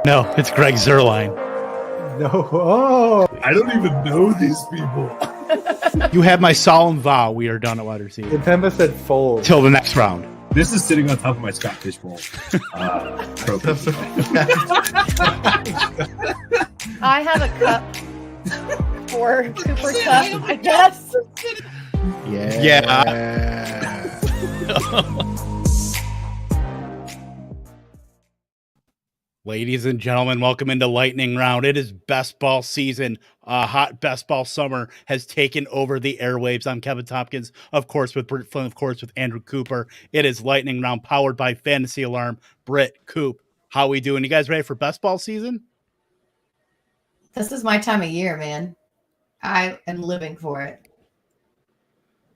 No, it's Greg Zerline. No. Oh. I don't even know these people. You have my solemn vow. We are done at wide receiver. Pemba said fold. Till the next round. This is sitting on top of my Scott Fishbowl trophy. I have a cup for Cooper Cup, I guess. Yeah. Ladies and gentlemen, welcome into Lightning Round. It is best ball season. Hot best ball summer has taken over the airwaves. I'm Kevin Tompkins, of course, with Britt Flinn, of course, with Andrew Cooper. It is Lightning Round powered by Fantasy Alarm. Britt, Coop, how we doing? You guys ready for best ball season? This is my time of year, man. I am living for it.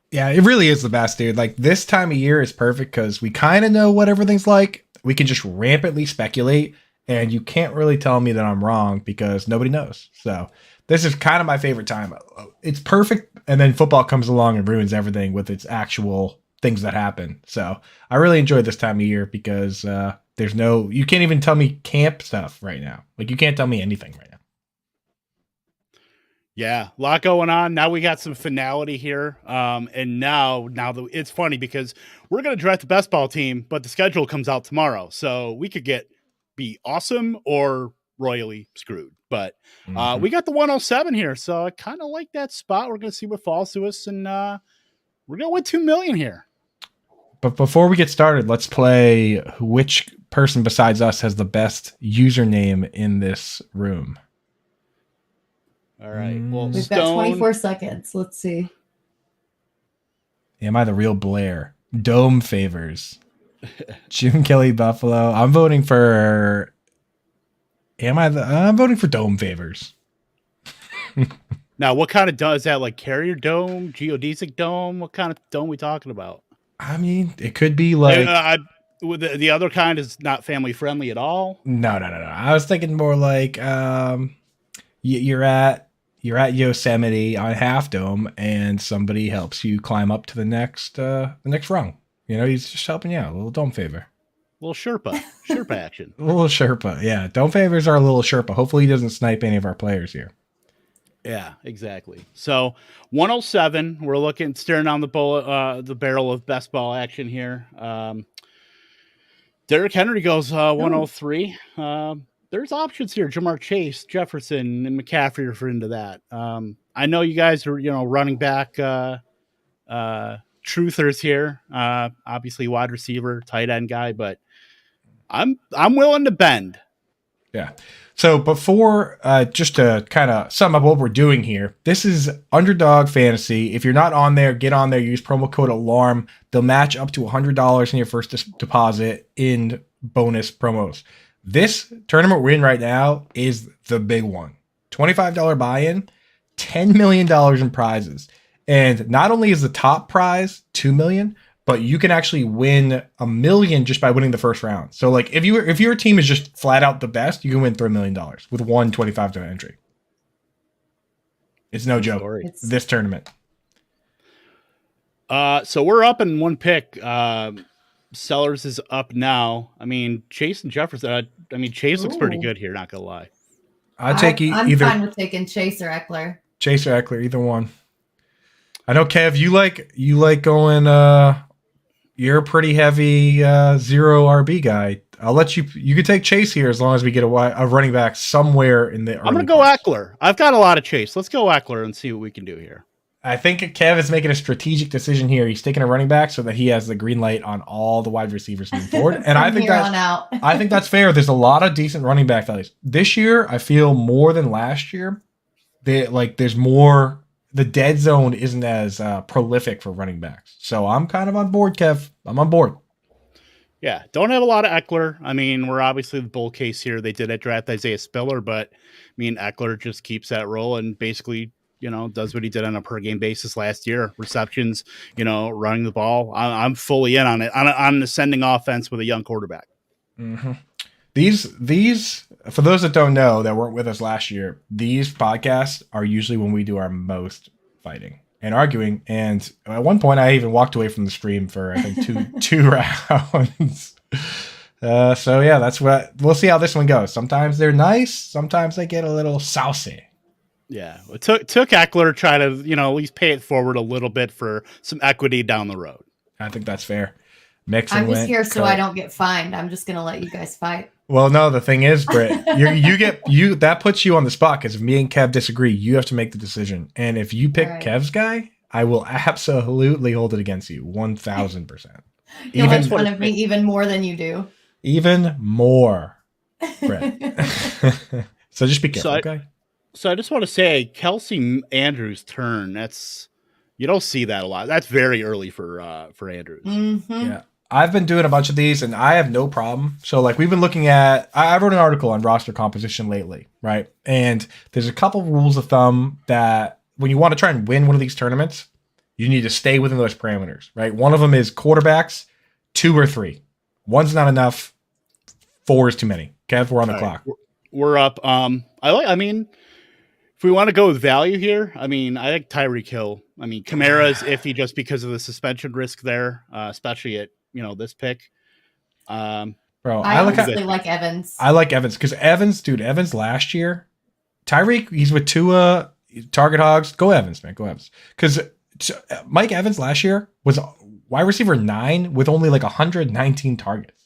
Yeah, it really is the best, dude. Like, this time of year is perfect because we kind of know what everything's like. We can just rampantly speculate, and you can't really tell me that I'm wrong because nobody knows. So this is kind of my favorite time. It's perfect, and then football comes along and ruins everything with its actual things that happen. So I really enjoy this time of year because you can't even tell me camp stuff right now. Like, you can't tell me anything right now. Yeah, a lot going on. Now we got some finality here. And now it's funny because we're going to draft the best ball team, but the schedule comes out tomorrow. So we could be awesome or royally screwed. But we got the 107 here. So I kind of like that spot. We're going to see what falls to us. And we're going to win $2 million here. But before we get started, let's play which person besides us has the best username in this room. All right. Well, We've got 24 seconds. Let's see. Am I the real Blair? Dome favors. Jim Kelly Buffalo. I'm voting for Dome favors. Now, what kind of dome is that? Like carrier dome, geodesic dome? What kind of dome we talking about? I mean, it could be like the other kind is not family friendly at all. No. I was thinking more like you're at Yosemite on Half Dome, and somebody helps you climb up to the next rung. You know, he's just helping you out. A little dome favor. A little Sherpa action. A little Sherpa, yeah. Dome favors are a little Sherpa. Hopefully he doesn't snipe any of our players here. Yeah, exactly. So 107, we're staring down the barrel of best ball action here. Derrick Henry goes 103. There's options here. Jamar Chase, Jefferson, and McCaffrey are into that. I know you guys are, running back truthers here. Obviously wide receiver, tight end guy, but I'm willing to bend. Yeah. So before, just to kind of sum up what we're doing here, this is Underdog Fantasy. If you're not on there, get on there. Use promo code ALARM. They'll match up to $100 in your first deposit in bonus promos. This tournament we're in right now is the big one. $25 buy-in, $10 million in prizes. And not only is the top prize $2 million, but you can actually win $1 million just by winning the first round. So like if your team is just flat out the best, you can win $3 million with one $25 entry. It's no joke. This tournament. So we're up in one pick. Sellers is up now. I mean, Chase and Jefferson. Chase looks pretty good here. Not gonna lie. I'm fine with taking Chase or Eckler. Chase or Eckler, either one. I know, Kev, you like going. You're a pretty heavy zero RB guy. I'll let you. You can take Chase here as long as we get a running back somewhere in the. I'm gonna go Eckler. I've got a lot of Chase. Let's go Eckler and see what we can do here. I think Kev is making a strategic decision here. He's taking a running back so that he has the green light on all the wide receivers moving forward. And I think I think that's fair. There's a lot of decent running back values. This year, I feel more than last year. There's more. The dead zone isn't as prolific for running backs. So I'm kind of on board, Kev. I'm on board. Yeah, don't have a lot of Eckler. I mean, we're obviously the bull case here. They did draft Isaiah Spiller, but Eckler just keeps that role and basically does what he did on a per game basis last year. Receptions, running the ball. I'm fully in on it on an ascending offense with a young quarterback. Mm-hmm. These, for those that don't know that weren't with us last year, these podcasts are usually when we do our most fighting and arguing. And at one point, I even walked away from the stream for I think two rounds. So yeah, that's what we'll see how this one goes. Sometimes they're nice, sometimes they get a little saucy. Yeah, it took Eckler try to at least pay it forward a little bit for some equity down the road. I think that's fair. Mixon I'm just went, here so cut. I don't get fined. I'm just gonna let you guys fight. Well, no, the thing is, Britt, you that puts you on the spot because if me and Kev disagree, you have to make the decision. And if you pick All right. Kev's guy, I will absolutely hold it against you, 1,000%. You'll make Even fun of me even more than you do. even more, Britt. So just be careful, okay? So I just want to say, Kelsey Andrews' turn. You don't see that a lot. That's very early for Andrews. Mm-hmm. Yeah. I've been doing a bunch of these and I have no problem. So like we've been looking at, I wrote an article on roster composition lately, right? And there's a couple rules of thumb that when you want to try and win one of these tournaments, you need to stay within those parameters, right? One of them is quarterbacks, 2 or 3. 1's not enough. 4 is too many. Kev, we're on the clock. We're up. If we want to go with value here, I think Tyreek Hill. Kamara's iffy just because of the suspension risk there, especially at this pick. Bro, I honestly like Evans. I like Evans because Evans last year, Tyreek, he's with Tua, target hogs. Go Evans, man. Go Evans. Because Mike Evans last year was wide receiver 9 with only like 119 targets.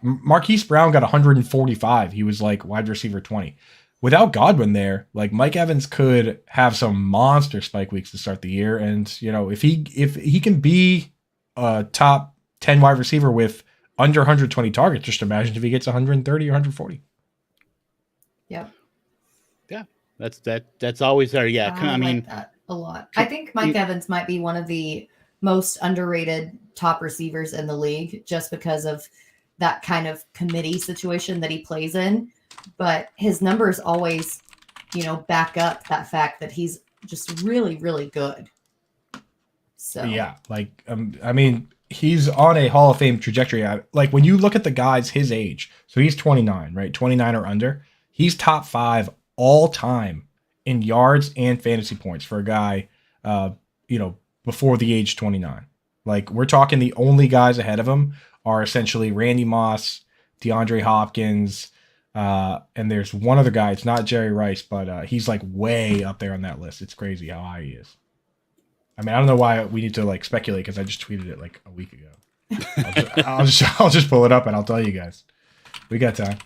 Marquise Brown got 145. He was like wide receiver 20. Without Godwin there, like Mike Evans could have some monster spike weeks to start the year. And, if he can be a top 10 wide receiver with under 120 targets, just imagine if he gets 130 or 140. Yep. Yeah. That's always there. Yeah. I like that a lot. I think Mike Evans might be one of the most underrated top receivers in the league just because of that kind of committee situation that he plays in. But his numbers always, back up that fact that he's just really, really good. So yeah, he's on a Hall of Fame trajectory. Like when you look at the guys his age, so he's 29, right? 29 or under. He's top 5 all time in yards and fantasy points for a guy, before the age 29. Like we're talking the only guys ahead of him are essentially Randy Moss, DeAndre Hopkins. And there's one other guy. It's not Jerry Rice, but he's like way up there on that list. It's crazy how high he is. I don't know why we need to speculate because I just tweeted it like a week ago. I'll just pull it up and I'll tell you guys. We got time.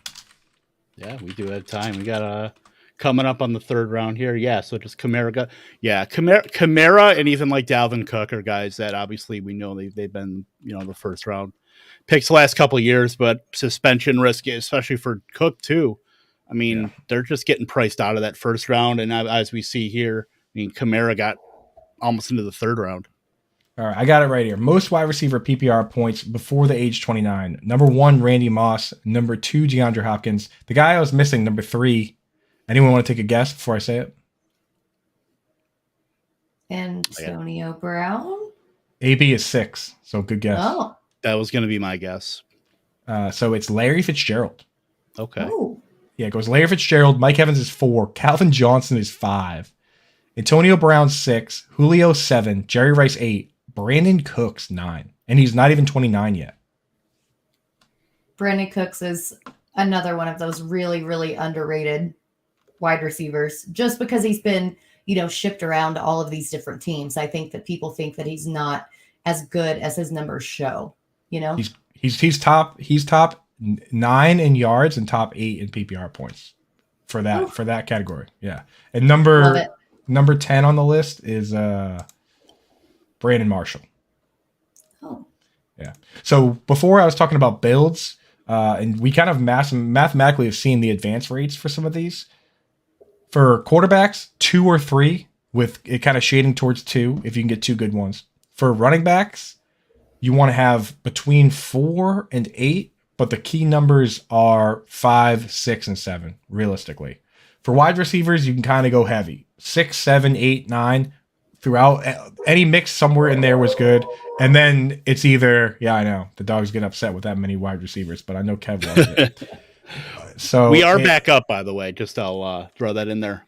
Yeah, we do have time. We got coming up on the 3rd round here. Yeah, so just Kamara. Kamara and even like Dalvin Cook are guys that obviously we know they've been the first round picks the last couple of years, but suspension risk, especially for Cook too. They're just getting priced out of that first round. And as we see here, Kamara got almost into the 3rd round. All right, I got it right here. Most wide receiver PPR points before the age 29. Number 1, Randy Moss. Number 2, DeAndre Hopkins. The guy I was missing, number 3. Anyone want to take a guess before I say it? Antonio Brown. AB is 6, so good guess. Oh. That was going to be my guess. So it's Larry Fitzgerald. Okay. Oh. Yeah, it goes Larry Fitzgerald. Mike Evans is 4. Calvin Johnson is 5. Antonio Brown 6. Julio 7. Jerry Rice 8. Brandon Cooks 9. And he's not even 29 yet. Brandy Cooks is another one of those really, really underrated wide receivers just because he's been, shipped around to all of these different teams. I think that people think that he's not as good as his numbers show, He's top 9 in yards and top 8 in PPR points for that category. Yeah. And number 10 on the list is Brandon Marshall. Oh. Yeah. So before I was talking about builds, and we kind of mathematically have seen the advance rates for some of these. For quarterbacks, 2 or 3, with it kind of shading towards 2 if you can get 2 good ones. For running backs, you want to have between 4 and 8, but the key numbers are 5, 6, and 7, realistically. For wide receivers, you can kind of go heavy. 6, 7, 8, 9. Throughout, any mix somewhere in there was good. And then it's either, I know, the dog's getting upset with that many wide receivers, but I know Kev loves it. So we are back up, by the way. Just I'll throw that in there.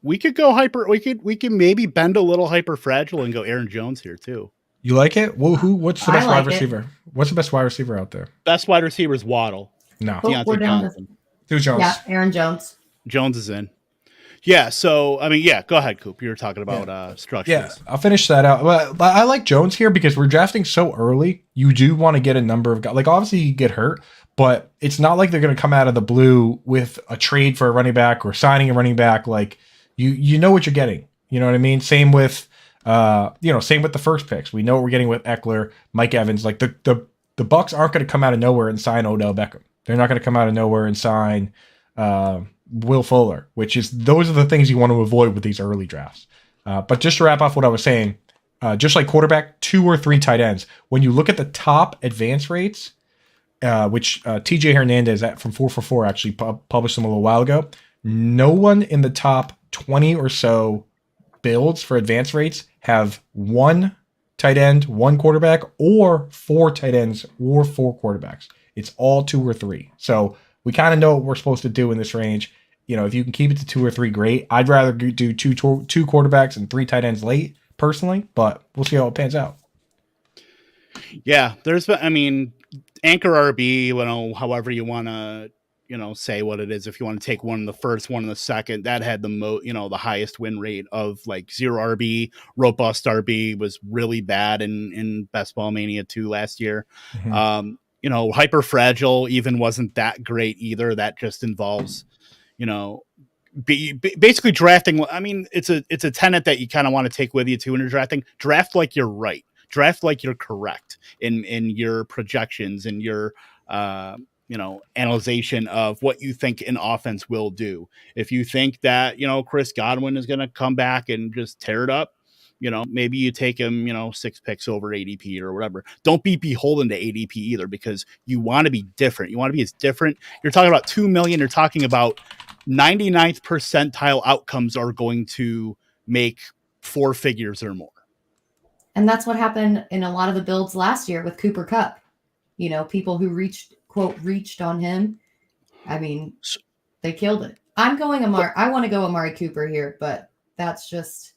We could go hyper. We can maybe bend a little hyper fragile and go Aaron Jones here too. You like it? Well, what's the I best like wide it. receiver? What's the best wide receiver out there? Best wide receiver is Waddle. No. Oh, we're Deontay down to Johnson. Who's Jones? yeah, Aaron Jones. Jones is in. Yeah, so I mean, yeah, go ahead, Coop. You were talking about structures. Yeah, I'll finish that out. But I like Jones here because we're drafting so early. You do want to get a number of guys. Like, obviously, you get hurt, but it's not like they're going to come out of the blue with a trade for a running back or signing a running back. Like, you know what you're getting. You know what I mean? Same with same with the first picks. We know what we're getting with Eckler, Mike Evans. Like the Bucks aren't going to come out of nowhere and sign Odell Beckham. They're not going to come out of nowhere and sign Will Fuller, those are the things you want to avoid with these early drafts. But just to wrap off what I was saying, just like quarterback, 2 or 3 tight ends. When you look at the top advance rates, which TJ Hernandez from 444 actually published them a little while ago, no one in the top 20 or so builds for advance rates have 1 tight end, 1 quarterback, or 4 tight ends or 4 quarterbacks. It's all 2 or 3. So we kind of know what we're supposed to do in this range. You know, if you can keep it to 2 or 3, great. I'd rather do two quarterbacks and 3 tight ends late, personally, but we'll see how it pans out. Yeah, anchor RB, however you want to, say what it is. If you want to take one in the first, one in the second, that had the highest win rate of like 0 RB. Robust RB was really bad in Best Ball Mania 2 last year. Mm-hmm. Hyper fragile even wasn't that great either. That just involves, basically drafting. I mean, it's a tenet that you kind of want to take with you too when you're drafting. Draft like you're right. Draft like you're correct in your projections and your analyzation of what you think an offense will do. If you think that Chris Godwin is going to come back and just tear it up, maybe you take him 6 picks over ADP or whatever. Don't be beholden to ADP either, because you want to be different. You want to be as different. You're talking about 2 million. You're talking about 99th percentile outcomes are going to make 4 figures or more. And that's what happened in a lot of the builds last year with Cooper Kupp. People who reached on him. I mean, they killed it. I'm going I want to go Amari Cooper here, but that's just.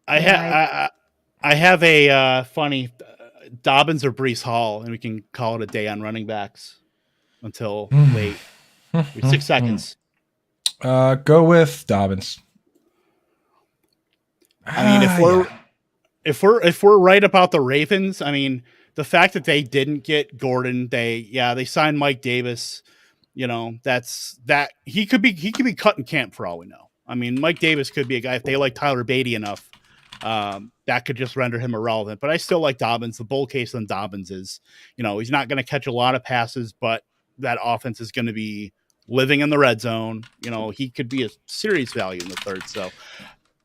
I have a funny Dobbins or Breece Hall, and we can call it a day on running backs until late. 6 seconds. Go with Dobbins. I mean, if we're right about the Ravens, I mean, the fact that they didn't get Gordon, they signed Mike Davis. That's that he could be cut in camp for all we know. I mean, Mike Davis could be a guy if they like Tyler Beatty enough. That could just render him irrelevant. But I still like Dobbins. The bull case on Dobbins is, he's not going to catch a lot of passes, but that offense is going to be living in the red zone. He could be a serious value in the third. So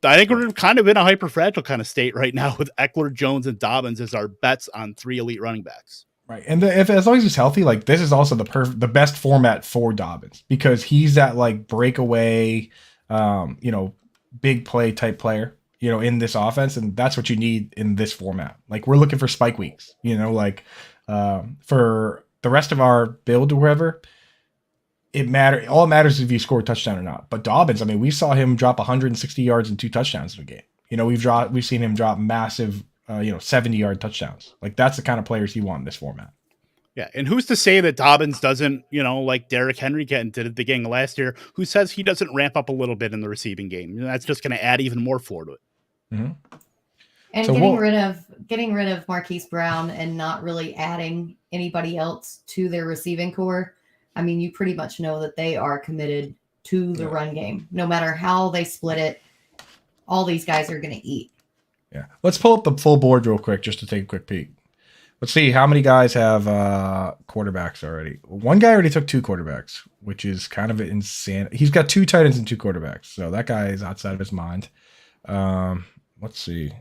I think we're kind of in a hyper-fragile kind of state right now with Eckler, Jones, and Dobbins as our bets on 3 elite running backs. Right. And as long as he's healthy, like this is also the best format for Dobbins, because he's that like breakaway, big play type player, in this offense. And that's what you need in this format. Like we're looking for spike weeks, for the rest of our build or whatever. All it matters is if you score a touchdown or not. But Dobbins, I mean, we saw him drop 160 yards and 2 touchdowns in a game. We've seen him drop massive, 70-yard touchdowns. Like that's the kind of players you want in this format. Yeah, and who's to say that Dobbins doesn't, like Derrick Henry did at the beginning of last year? Who says he doesn't ramp up a little bit in the receiving game? That's just going to add even more floor to it. Mm-hmm. And so getting rid of Marquise Brown and not really adding anybody else to their receiving core. I mean, you pretty much know that they are committed to the run game. No matter how they split it, all these guys are going to eat. Yeah. Let's pull up the full board real quick just to take a quick peek. Let's see how many guys have quarterbacks already. One guy already took 2 quarterbacks, which is kind of insane. He's got 2 tight ends and 2 quarterbacks. So that guy is outside of his mind. Let's see.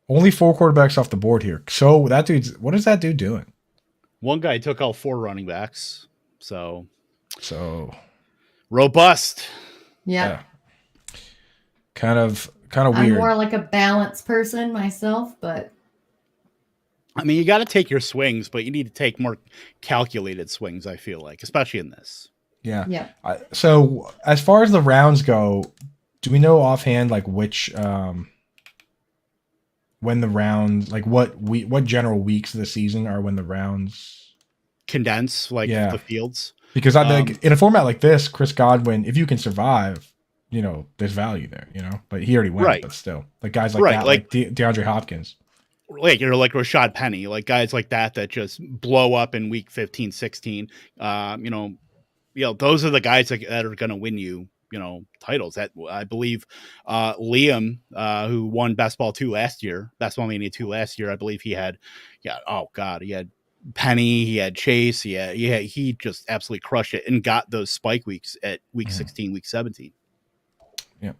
Only 4 quarterbacks off the board here. So what is that dude doing? One guy took all 4 running backs. So robust. Yeah. Kind of weird. I'm more like a balanced person myself, but I mean, you got to take your swings, but you need to take more calculated swings, I feel like, especially in this. Yeah. Yeah. So as far as the rounds go, do we know offhand like which when the rounds, like what general weeks of the season are when the rounds condense the fields? Because I think in a format like this, Chris Godwin, if you can survive, there's value there, but he already went, Right. but still, like guys like that, like DeAndre Hopkins. Like you're like Rashad Penny, like guys like that just blow up in week 15, 16. Those are the guys that are going to win you, titles. That I believe Liam, who won Best Ball Mania 2 last year, I believe he had, he had Penny, he had Chase, he just absolutely crushed it and got those spike weeks at week 16, week 17. Yeah.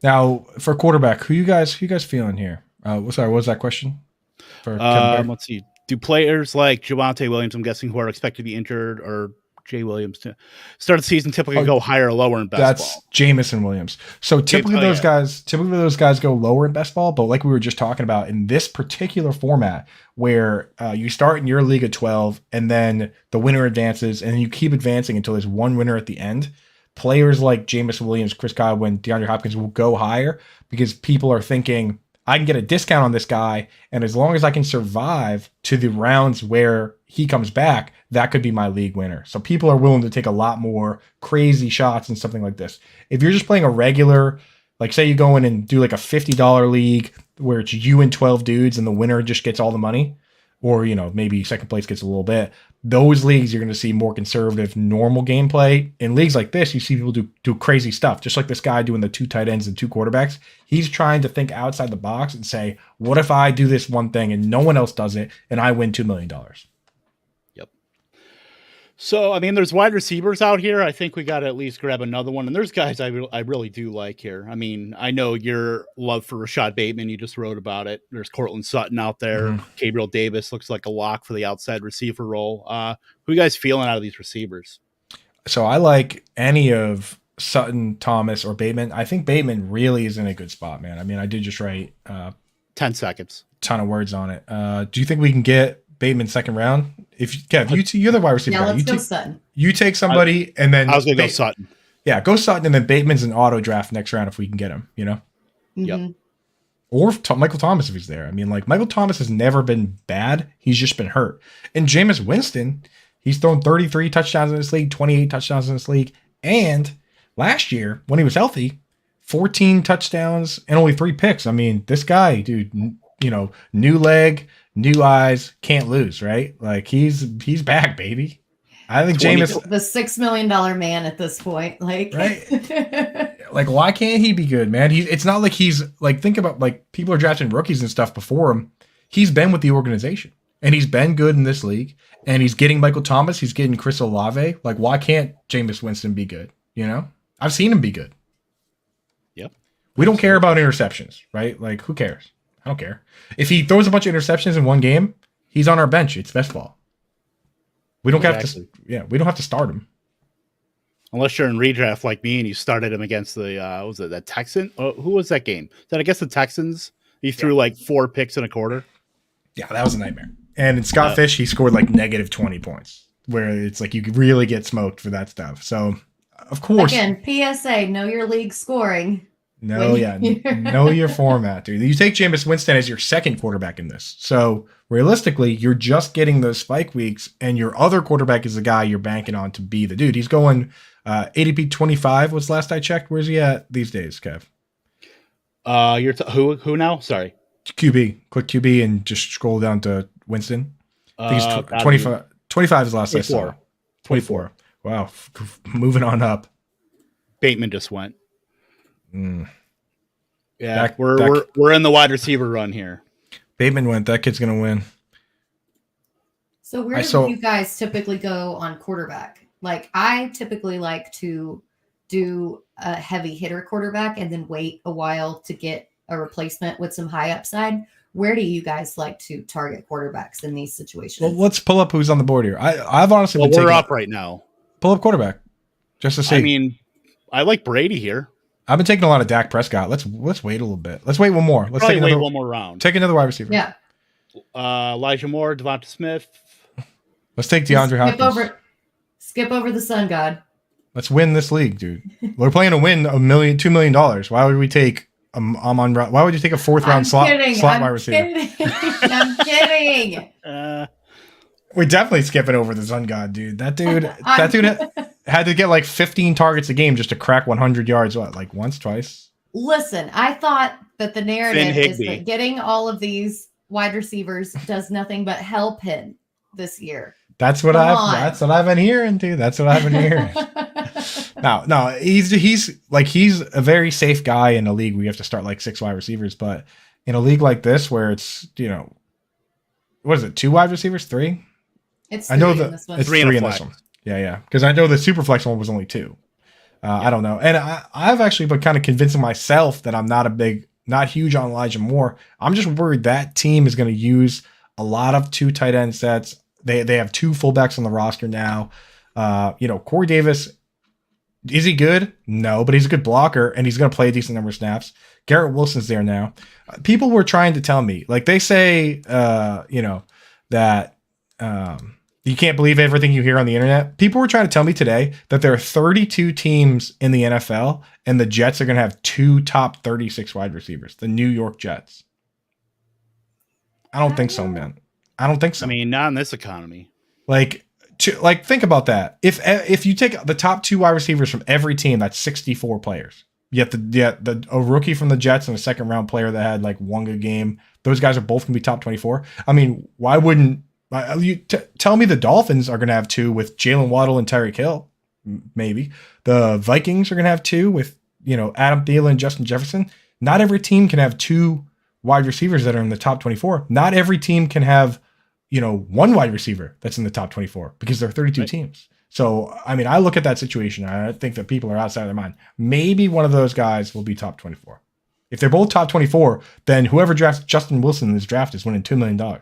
Now for quarterback, who you guys feeling here? Sorry, what was that question? For let's see. Do players like Javonte Williams, I'm guessing, who are expected to be injured, or Jay Williams to start the season typically go higher or lower in best that's ball? Jamison Williams. So typically those guys go lower in best ball, but like we were just talking about in this particular format where you start in your league of 12 and then the winner advances and then you keep advancing until there's one winner at the end. Players like Jamison Williams, Chris Godwin, DeAndre Hopkins will go higher because people are thinking, I can get a discount on this guy, and as long as I can survive to the rounds where he comes back, that could be my league winner. So people are willing to take a lot more crazy shots in something like this. If you're just playing a regular, like say you go in and do like a $50 league where it's you and 12 dudes and the winner just gets all the money, or maybe second place gets a little bit, those leagues you're going to see more conservative, normal gameplay. In leagues like this, you see people do crazy stuff, just like this guy doing the 2 tight ends and 2 quarterbacks. He's trying to think outside the box and say, what if I do this one thing and no one else does it and I win $2 million? Yep. So, there's wide receivers out here. I think we got to at least grab another one. And there's guys I really do like here. I know your love for Rashad Bateman. You just wrote about it. There's Cortland Sutton out there. Mm-hmm. Gabriel Davis looks like a lock for the outside receiver role. Who you guys feeling out of these receivers? So I like any of Sutton, Thomas, or Bateman. I think Bateman really is in a good spot, man. I did just write 10 seconds. Ton of words on it. Do you think we can get Bateman second round? If Kev, you're the wide receiver. Yeah, let's go Sutton. You take somebody, and then I was going to go Sutton. Yeah, go Sutton, and then Bateman's an auto draft next round if we can get him. Mm-hmm. Yep. Or Michael Thomas if he's there. Michael Thomas has never been bad. He's just been hurt. And Jameis Winston, he's thrown 33 touchdowns in this league, 28 touchdowns in this league, and last year when he was healthy, 14 touchdowns and only 3 picks. This guy, dude, new leg, new eyes, can't lose, right? Like he's back, baby. I think Jameis, the $6 million man at this point, like, right? Like, why can't he be good, man? It's not like he's like, think about like people are drafting rookies and stuff before him. He's been with the organization and he's been good in this league and he's getting Michael Thomas. He's getting Chris Olave. Like, why can't Jameis Winston be good? I've seen him be good. Yep. We don't care about interceptions, right? Like, who cares? I don't care. If he throws a bunch of interceptions in one game, he's on our bench. It's best ball. We don't have to. Yeah, we don't have to start him. Unless you're in redraft like me and you started him against the Texans? Who was that game? I guess the Texans? He threw like 4 picks in a quarter. Yeah, that was a nightmare. And in Scott Fish, he scored like negative 20 points, where it's like you could really get smoked for that stuff. So, of course. Again, PSA, know your league scoring. Know your format, dude. You take Jameis Winston as your second quarterback in this. So realistically, you're just getting those spike weeks, and your other quarterback is the guy you're banking on to be the dude. He's going ADP 25 was last I checked. Where's he at these days, Kev? Who now? Sorry. QB. Click QB and just scroll down to Winston. I think he's 25. 25 is the last 24. I saw. 24. Wow. Moving on up. Bateman just went. Yeah, we're in the wide receiver run here. Bateman went. That kid's gonna win. So where do you guys typically go on quarterback? Like, I typically like to do a heavy hitter quarterback and then wait a while to get a replacement with some high upside. Where do you guys like to target quarterbacks in these situations? Well, let's pull up who's on the board here. I've honestly been we're up right now. Pull up quarterback just to see. I like Brady here. I've been taking a lot of Dak Prescott. Let's wait a little bit. Let's wait one more. Let's take one more round. Take another wide receiver. Yeah. Elijah Moore, Devonta Smith. Let's take DeAndre Hopkins. Skip over the sun god. Let's win this league, dude. We're playing to win $2 million. Why would we take I'm on. Why would you take a fourth round slot wide receiver? I'm kidding. We're definitely skipping over the Sun God, dude. That dude had to get like 15 targets a game just to crack 100 yards. What, like once, twice? Listen, I thought that the narrative is Higbee. that getting all of these wide receivers does nothing but help him this year. That's what I've been hearing, dude. That's what I've been hearing. No, he's a very safe guy in a league where you have to start like 6 wide receivers, but in a league like this where it's, what is it, 2 wide receivers, 3? It's I know that it's 3 in this one. Yeah. Because I know the super flex one was only 2. I don't know. And I've actually been kind of convincing myself that I'm not huge on Elijah Moore. I'm just worried that team is going to use a lot of 2 tight end sets. They have 2 fullbacks on the roster now. Corey Davis, is he good? No, but he's a good blocker and he's going to play a decent number of snaps. Garrett Wilson's there now. People were trying to tell me, like they say, that you can't believe everything you hear on the internet. People were trying to tell me today that there are 32 teams in the NFL and the Jets are going to have 2 top 36 wide receivers, the New York Jets. I don't think so, man. I don't think so. I mean, not in this economy. Like think about that. If you take the top 2 wide receivers from every team, that's 64 players. Yet a rookie from the Jets and a second round player that had like one good game, those guys are both going to be top 24. I mean, why wouldn't you tell me the Dolphins are going to have 2 with Jalen Waddle and Tyreek Hill? Maybe the Vikings are going to have 2 with Adam Thielen and Justin Jefferson. Not every team can have 2 wide receivers that are in the top 24. Not every team can have 1 wide receiver that's in the top 24 because there are 32 teams. So, I mean, I look at that situation. I think that people are outside of their mind. Maybe one of those guys will be top 24. If they're both top 24, then whoever drafts Justin Wilson in this draft is winning $2 million.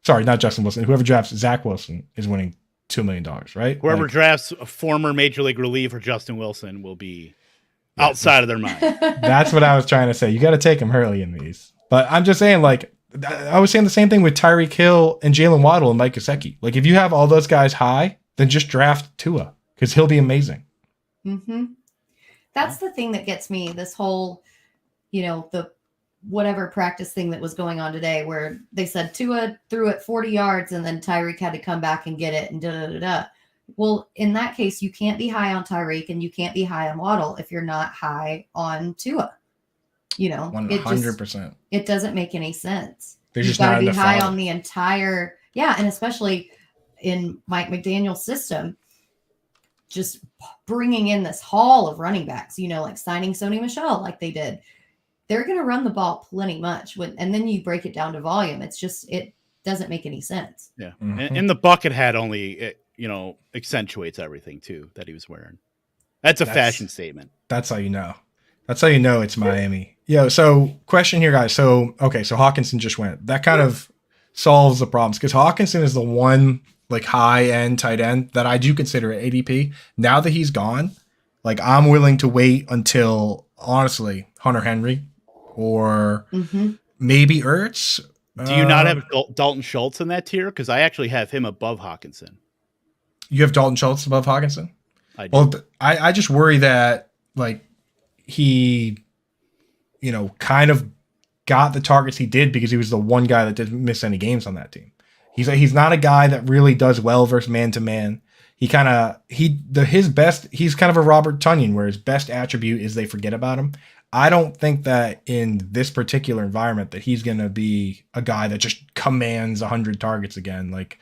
Sorry, not Justin Wilson. Whoever drafts Zach Wilson is winning $2 million, right? Whoever drafts a former major league reliever Justin Wilson will be outside of their mind. That's what I was trying to say. You got to take him early in these. But I'm just saying, like, I was saying the same thing with Tyreek Hill and Jalen Waddle and Mike Gesicki. Like, if you have all those guys high, then just draft Tua because he'll be amazing. Mm-hmm. That's the thing that gets me. This whole, the whatever practice thing that was going on today, where they said Tua threw it 40 yards and then Tyreek had to come back and get it and da-da-da-da. Well, in that case, you can't be high on Tyreek and you can't be high on Waddle if you're not high on Tua. 100%. It doesn't make any sense. You've got to be high on the entire, and especially in Mike McDaniel's system, just bringing in this haul of running backs, like signing Sony Michel like they did. They're going to run the ball plenty much, and then you break it down to volume. It's just, it doesn't make any sense. Yeah. Mm-hmm. And the bucket hat only, accentuates everything too that he was wearing. That's a fashion statement. That's how you know. That's how you know it's Miami. So question here, guys. So Hawkinson just went. That kind of solves the problems because Hawkinson is the one like high-end tight end that I do consider at ADP. Now that he's gone, like I'm willing to wait until, honestly, Hunter Henry or maybe Ertz. Do you not have Dalton Schultz in that tier? Because I actually have him above Hawkinson. You have Dalton Schultz above Hawkinson? I do. Well, I just worry that like he, kind of got the targets he did because he was the one guy that didn't miss any games on that team. He's not a guy that really does well versus man to man. He's kind of a Robert Tonyan where his best attribute is they forget about him. I don't think that in this particular environment that he's going to be a guy that just commands 100 targets again. Like,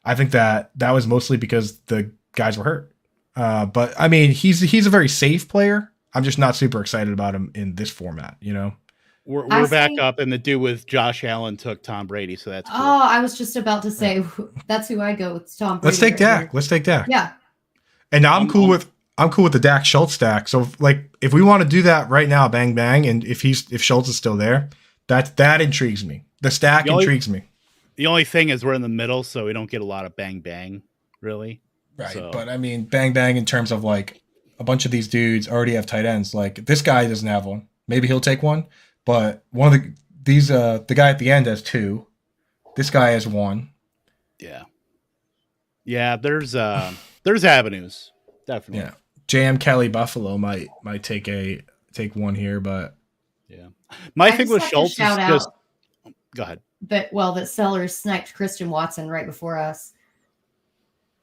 I think that was mostly because the guys were hurt. But I mean, he's a very safe player. I'm just not super excited about him in this format, We're back up, and the dude with Josh Allen took Tom Brady, so that's cool. Oh, I was just about to say that's who I go with, Tom Brady. Let's take Dak. Let's take Dak. Yeah. And now I'm cool with the Dak Schultz stack. So if we want to do that right now, bang bang, and if Schultz is still there, that intrigues me. The stack intrigues me. The only thing is we're in the middle, so we don't get a lot of bang bang, really. Right. So. But I mean, bang bang in terms of like a bunch of these dudes already have tight ends. Like this guy doesn't have one. Maybe he'll take one. But one of the guy at the end has 2. This guy has 1. Yeah. Yeah, there's avenues. Definitely. Yeah. JM Kelly Buffalo might take one here, but Yeah. My I thing just with have to Schultz is shout just out go ahead. that Sellers sniped Christian Watson right before us.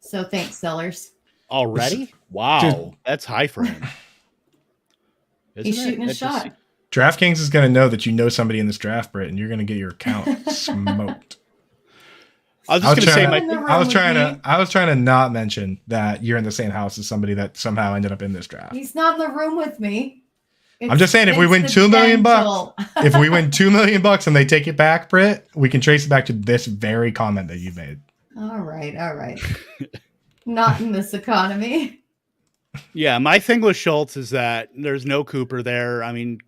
So thanks, Sellers. Already? Wow. That's high for him. He's Isn't it? shooting his That just- shot. DraftKings is going to know that you know somebody in this draft, Britt, and you're going to get your account smoked. I was just going to say trying- my I was trying to not mention that you're in the same house as somebody that somehow ended up in this draft. He's not in the room with me. I'm just saying, if we win $2 million, if we win $2 million and they take it back, Britt, we can trace it back to this very comment that you made. All right. Not in this economy. Yeah, my thing with Schultz is that there's no Cooper there. I mean,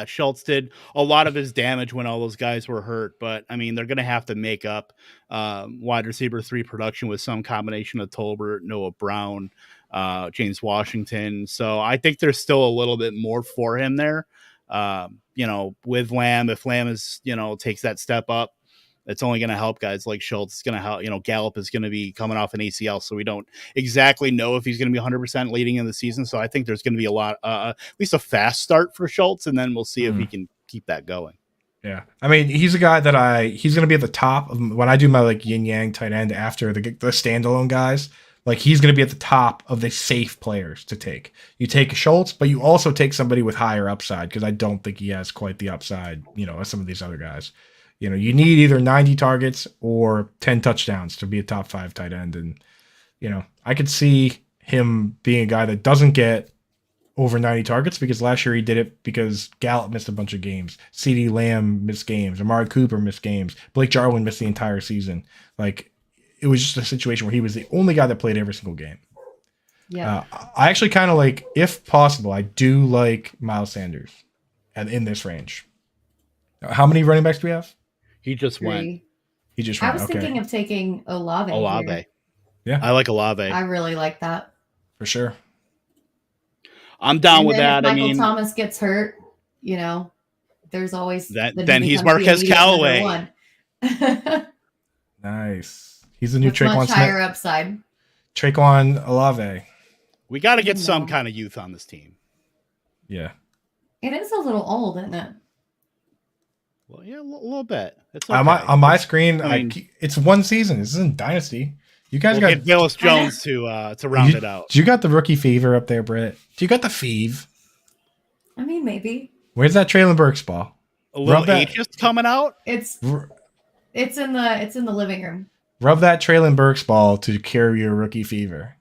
Schultz did a lot of his damage when all those guys were hurt, but I mean, they're going to have to make up wide receiver 3 production with some combination of Tolbert, Noah Brown, James Washington. So I think there's still a little bit more for him there. With Lamb, if Lamb is, takes that step up, it's only going to help guys like Schultz. It's going to help, Gallup is going to be coming off an ACL, so we don't exactly know if he's going to be 100% leading in the season. So I think there's going to be a lot, at least a fast start for Schultz, and then we'll see if he can keep that going. Yeah. I mean, he's a guy that he's going to be at the top of when I do my like yin yang tight end after the standalone guys. Like, he's going to be at the top of the safe players to take. You take Schultz, but you also take somebody with higher upside, because I don't think he has quite the upside, as some of these other guys. You need either 90 targets or 10 touchdowns to be a top 5 tight end. And, I could see him being a guy that doesn't get over 90 targets, because last year he did it because Gallup missed a bunch of games. CeeDee Lamb missed games. Amari Cooper missed games. Blake Jarwin missed the entire season. Like, it was just a situation where he was the only guy that played every single game. Yeah. I actually kind of like, if possible, I do like Miles Sanders in this range. How many running backs do we have? He just 3. went. He just I went. was Okay. thinking of taking Olave. Olave. Here. Yeah. I like Olave. I really like that. For sure. I'm down And with then that. if Michael Thomas gets hurt, there's always then he's Marquez Callaway. Nice. He's the new With much Traquan higher Smith. upside. Traquan Olave. We got to get some kind of youth on this team. Yeah. It is a little old, isn't it? Well, yeah, a little bit. It's okay. On my screen, I mean, it's one season. This isn't Dynasty. You guys we'll got get Velus Jones to round it out. You got the rookie fever up there, Britt. Do you got the feeve? I mean, maybe. Where's that Traylon Burks ball? A little ageist coming out. It's in the living room. Rub that Traylon Burks ball to cure your rookie fever.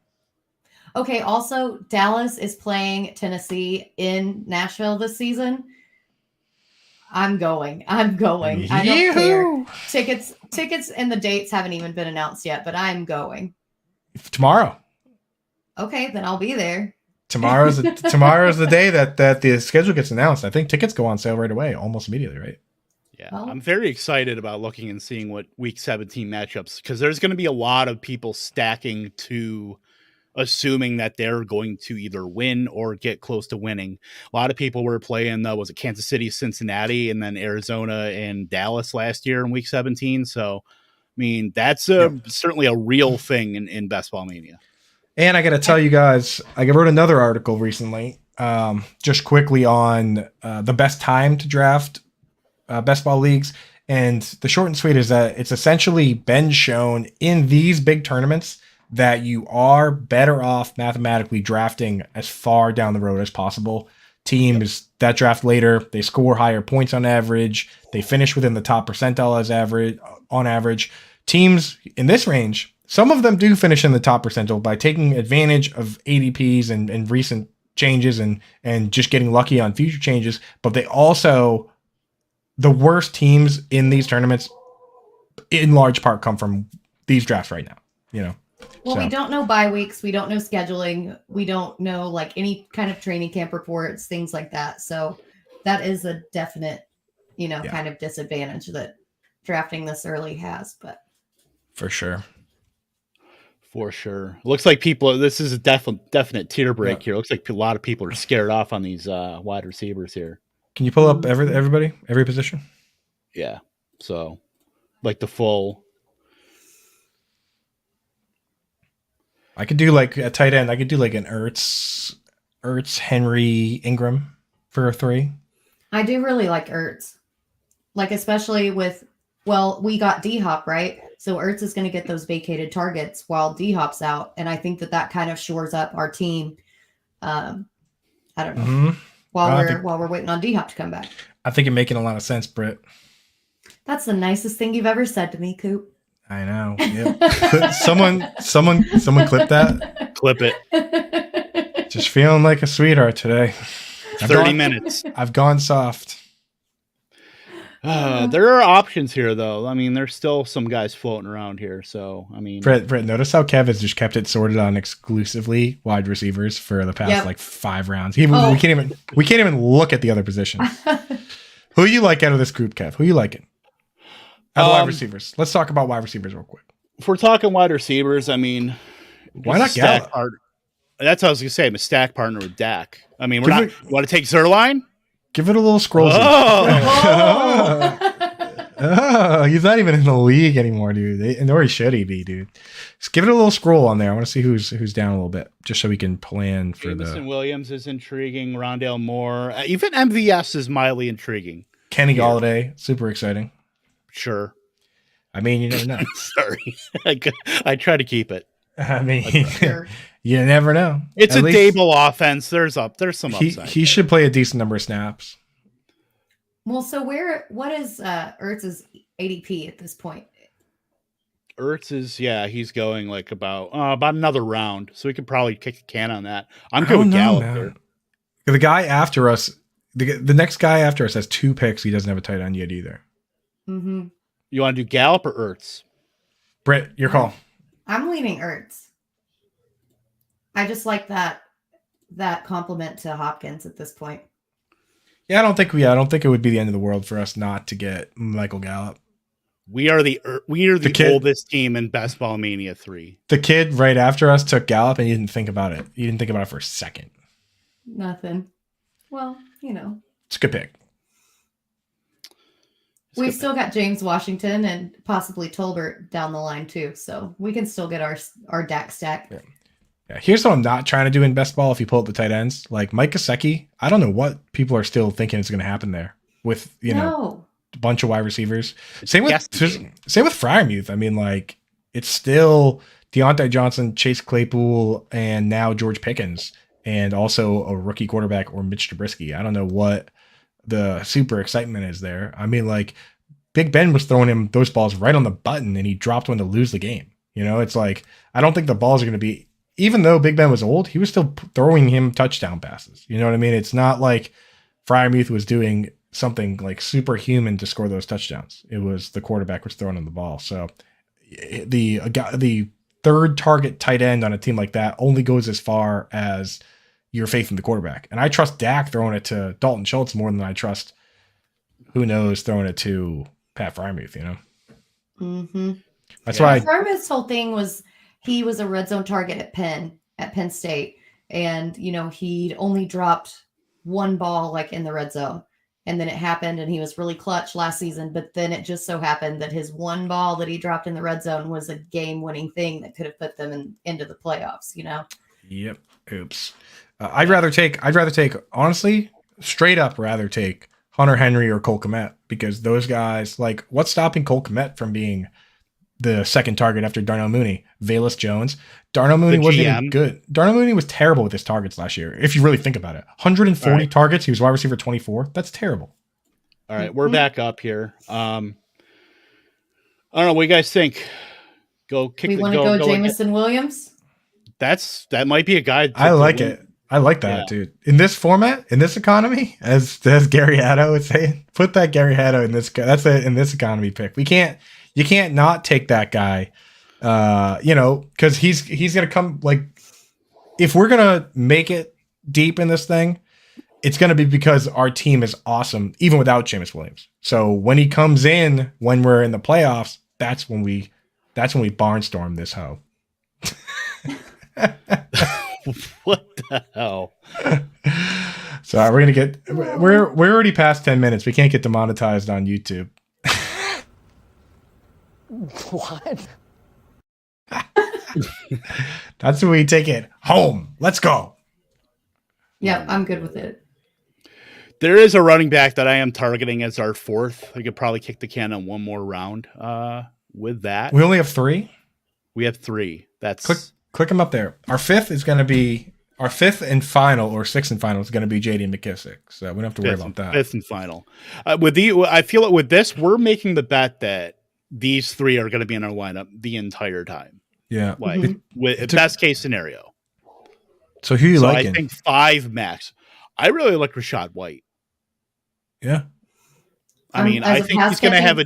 Okay, also Dallas is playing Tennessee in Nashville this season. I'm going. I don't care. Tickets and the dates haven't even been announced yet, but I'm going. Tomorrow. Okay, then I'll be there. Tomorrow's the day that the schedule gets announced. I think tickets go on sale right away, almost immediately, right? Yeah, Well, I'm very excited about looking and seeing what Week 17 matchups, because there's going to be a lot of people stacking to assuming that they're going to either win or get close to winning. A lot of people were playing, was it Kansas City, Cincinnati, and then Arizona and Dallas last year in Week 17. So, I mean, that's certainly a real thing in Best Ball Mania. And I got to tell you guys, I wrote another article recently, just quickly on the best time to draft best ball leagues. And the short and sweet is that it's essentially been shown in these big tournaments that you are better off mathematically drafting as far down the road as possible. Teams that draft later, they score higher points on average. They finish within the top percentile on average. Teams in this range, some of them do finish in the top percentile by taking advantage of ADPs and recent changes and just getting lucky on future changes. But they also, the worst teams in these tournaments, in large part, come from these drafts right now. Well, we don't know bye weeks. We don't know scheduling. We don't know like any kind of training camp reports, things like that. So that is a definite, kind of disadvantage that drafting this early has. But for sure. Looks like this is a definite tier break here. Looks like a lot of people are scared off on these wide receivers here. Can you pull up everybody, every position? Yeah. So like the full. I could do like a tight end. I could do like an Ertz, Henry, Ingram for a 3. I do really like Ertz. Like, especially with, well, we got D-Hop, right? So Ertz is going to get those vacated targets while D-Hop's out. And I think that kind of shores up our team. I don't know. Mm-hmm. While we're waiting on D-Hop to come back. I think you're making a lot of sense, Britt. That's the nicest thing you've ever said to me, Coop. I know. Yep. someone clip that. Clip it. Just feeling like a sweetheart today. 30 minutes. I've gone soft. There are options here, though. I mean, there's still some guys floating around here. So, I mean, Britt, notice how Kev has just kept it sorted on exclusively wide receivers for the past like 5 rounds. We can't even look at the other positions. Who you like out of this group, Kev? Who you liking? Out of wide receivers. Let's talk about wide receivers real quick. If we're talking wide receivers, I mean, why not Gallup? That's what I was going to say. I'm a stack partner with Dak. I mean, you want to take Zerline? Give it a little scroll. Oh, he's not even in the league anymore, dude. Nor should he be, dude. Just give it a little scroll on there. I want to see who's down a little bit, just so we can plan for Jameson Williams is intriguing. Rondale Moore. Even MVS is mildly intriguing. Kenny Galladay, super exciting. Sure. I mean, you never know. Sorry. I try to keep it. I mean, you never know. It's a Dable offense. There's some upside. He should play a decent number of snaps. Well, so what is Ertz's ADP at this point? Ertz is, he's going like about another round, so we could probably kick a can on that. I'm good with Gallup here. The guy after us, the next guy after us has 2 picks. He doesn't have a tight end yet either. Mm-hmm. You want to do Gallup or Ertz? Britt, your call. I'm leaning Ertz. I just like that compliment to Hopkins at this point. Yeah, I don't think it would be the end of the world for us not to get Michael Gallup. We are the oldest team in Best Ball Mania 3. The kid right after us took Gallup, and you didn't think about it. You didn't think about it for a second. Nothing. Well, it's a good pick. We've still got James Washington and possibly Tolbert down the line too, so we can still get our Dak stack. Yeah. Here's what I'm not trying to do in best ball. If you pull up the tight ends, like Mike Gesicki, I don't know what people are still thinking is going to happen there with a bunch of wide receivers. Same with Freiermuth. I mean, like it's still Deontay Johnson, Chase Claypool, and now George Pickens, and also a rookie quarterback or Mitch Trubisky. I don't know what the super excitement is there. I mean, like Big Ben was throwing him those balls right on the button, and he dropped one to lose the game. It's like I don't think the balls are going to be. Even though Big Ben was old, he was still throwing him touchdown passes. You know what I mean? It's not like Freiermuth was doing something like superhuman to score those touchdowns. It was the quarterback was throwing him the ball. So the third target tight end on a team like that only goes as far as your faith in the quarterback. And I trust Dak throwing it to Dalton Schultz more than I trust, who knows, throwing it to Pat Freiermuth, Mm-hmm. That's why Freiermuth's whole thing was he was a red zone target at Penn State. And, he'd only dropped one ball like in the red zone. And then it happened and he was really clutch last season. But then it just so happened that his one ball that he dropped in the red zone was a game winning thing that could have put them into the playoffs, Yep. Oops. I'd rather take, honestly, straight up rather take Hunter Henry or Cole Kmet, because those guys, like, what's stopping Cole Kmet from being the second target after Darnell Mooney? Velus Jones. Darnell Mooney wasn't even good. Darnell Mooney was terrible with his targets last year, if you really think about it. 140 targets. He was wide receiver 24. That's terrible. All right, we're back up here. I don't know. What do you guys think? We want to go Jameson Williams? That might be a guy. I like it. I like that, dude. In this format, in this economy, as Gary Haddo would say, put that Gary Haddo in this. That's in this economy pick. You can't not take that guy. Because he's gonna come. Like, if we're gonna make it deep in this thing, it's gonna be because our team is awesome, even without Jameis Williams. So when he comes in, when we're in the playoffs, that's when we barnstorm this hoe. What the hell? So we're already past 10 minutes. We can't get demonetized on YouTube. What? That's when we take it home. Let's go. Yeah, I'm good with it. There is a running back that I am targeting as our fourth. We could probably kick the can on one more round with that. We only have 3? We have 3. That's click them up there. Our fifth and final, or sixth and final, is going to be JD McKissick. So we don't have to worry about that. Fifth and final. I feel like with this, we're making the bet that these 3 are going to be in our lineup the entire time. Yeah. Like with best case scenario. So who you liking? I think 5 max. I really like Rashad White. Yeah. I mean, I think he's going to have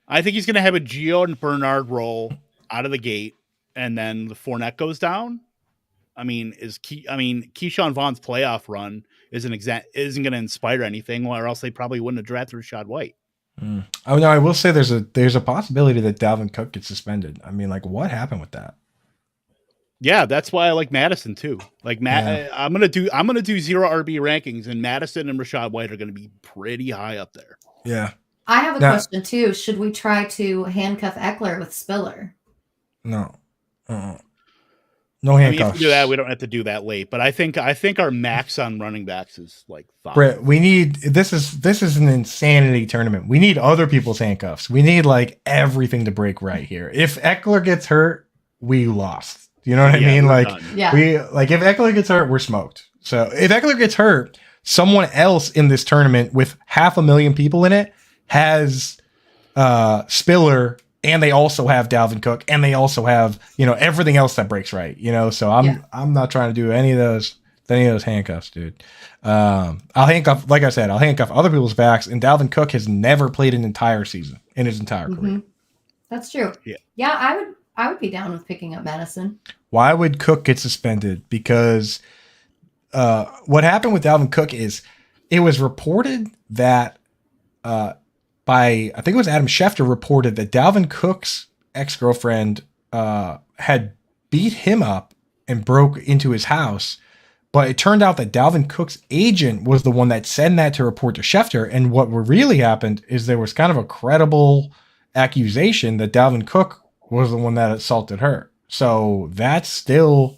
I think he's going to have a Gio and Bernard role out of the gate, and then the Fournette goes down. I mean, Keyshawn Vaughn's playoff run isn't going to inspire anything, or else they probably wouldn't have drafted Rashad White. Oh no, I will say there's a possibility that Dalvin Cook gets suspended. I mean, like, what happened with that? Yeah, that's why I like Madison too. Like I'm gonna do 0 RB rankings, and Madison and Rashad White are gonna be pretty high up there. Yeah. I have a question too. Should we try to handcuff Eckler with Spiller? No. No handcuffs. If we do that, we don't have to do that late. But I think our max on running backs is like 5. Britt, we need this is an insanity tournament. We need other people's handcuffs. We need like everything to break right here. If Eckler gets hurt, we lost. You know what I mean? Like if Eckler gets hurt, we're smoked. So if Eckler gets hurt, someone else in this tournament with 500,000 people in it has Spiller, and they also have Dalvin Cook, and they also have, everything else that breaks right. So I'm not trying to do any of those handcuffs, dude. I'll handcuff, like I said, I'll handcuff other people's backs, and Dalvin Cook has never played an entire season in his entire career. That's true. Yeah, I would be down with picking up Madison. Why would Cook get suspended? Because what happened with Dalvin Cook is it was reported that I think it was Adam Schefter reported that Dalvin Cook's ex-girlfriend had beat him up and broke into his house. But it turned out that Dalvin Cook's agent was the one that sent that to report to Schefter. And what really happened is there was kind of a credible accusation that Dalvin Cook was the one that assaulted her. So that's still,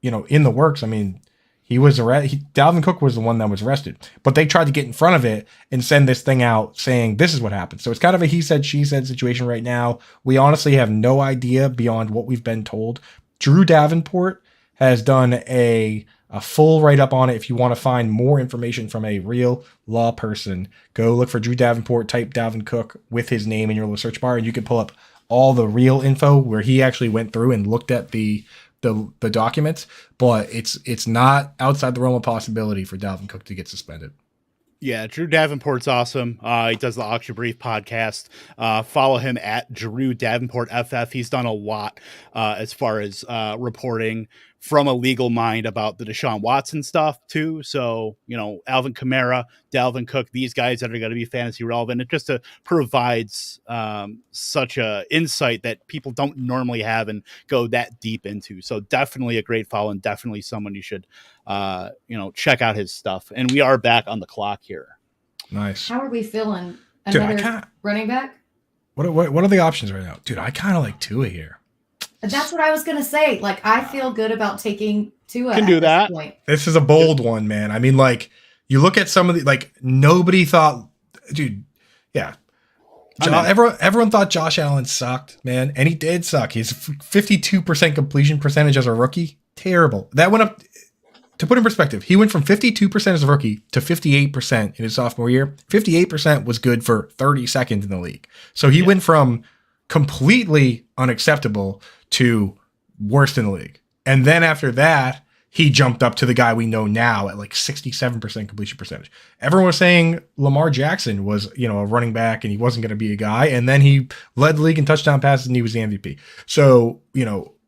in the works. I mean, he was arrested. Dalvin Cook was the one that was arrested, but they tried to get in front of it and send this thing out saying this is what happened. So it's kind of a he said, she said situation right now. We honestly have no idea beyond what we've been told. Drew Davenport has done a full write-up on it. If you want to find more information from a real law person, go look for Drew Davenport, type Dalvin Cook with his name in your little search bar, and you can pull up all the real info where he actually went through and looked at the documents. But it's not outside the realm of possibility for Dalvin Cook to get suspended. Yeah, Drew Davenport's awesome. He does the Auction Brief podcast. Follow him at Drew Davenport FF. He's done a lot as far as reporting from a legal mind about the Deshaun Watson stuff too. So, Alvin Kamara, Dalvin Cook, these guys that are going to be fantasy relevant. It just provides such a insight that people don't normally have and go that deep into. So definitely a great follow, and definitely someone you should check out his stuff. And we are back on the clock here. Nice. How are we feeling? Another running back? What are the options right now? Dude, I kind of like Tua here. That's what I was going to say. Like, I feel good about taking Tua at this point. This is a bold one, man. I mean, like, you look at some of the, like, nobody thought, dude, yeah. Everyone thought Josh Allen sucked, man. And he did suck. His 52% completion percentage as a rookie, terrible. That went up, to put in perspective, he went from 52% as a rookie to 58% in his sophomore year. 58% was good for 30 seconds in the league. So he went from completely unacceptable to worst in the league. And then after that, he jumped up to the guy we know now at like 67% completion percentage. Everyone was saying Lamar Jackson was, a running back and he wasn't going to be a guy. And then he led the league in touchdown passes and he was the MVP. So,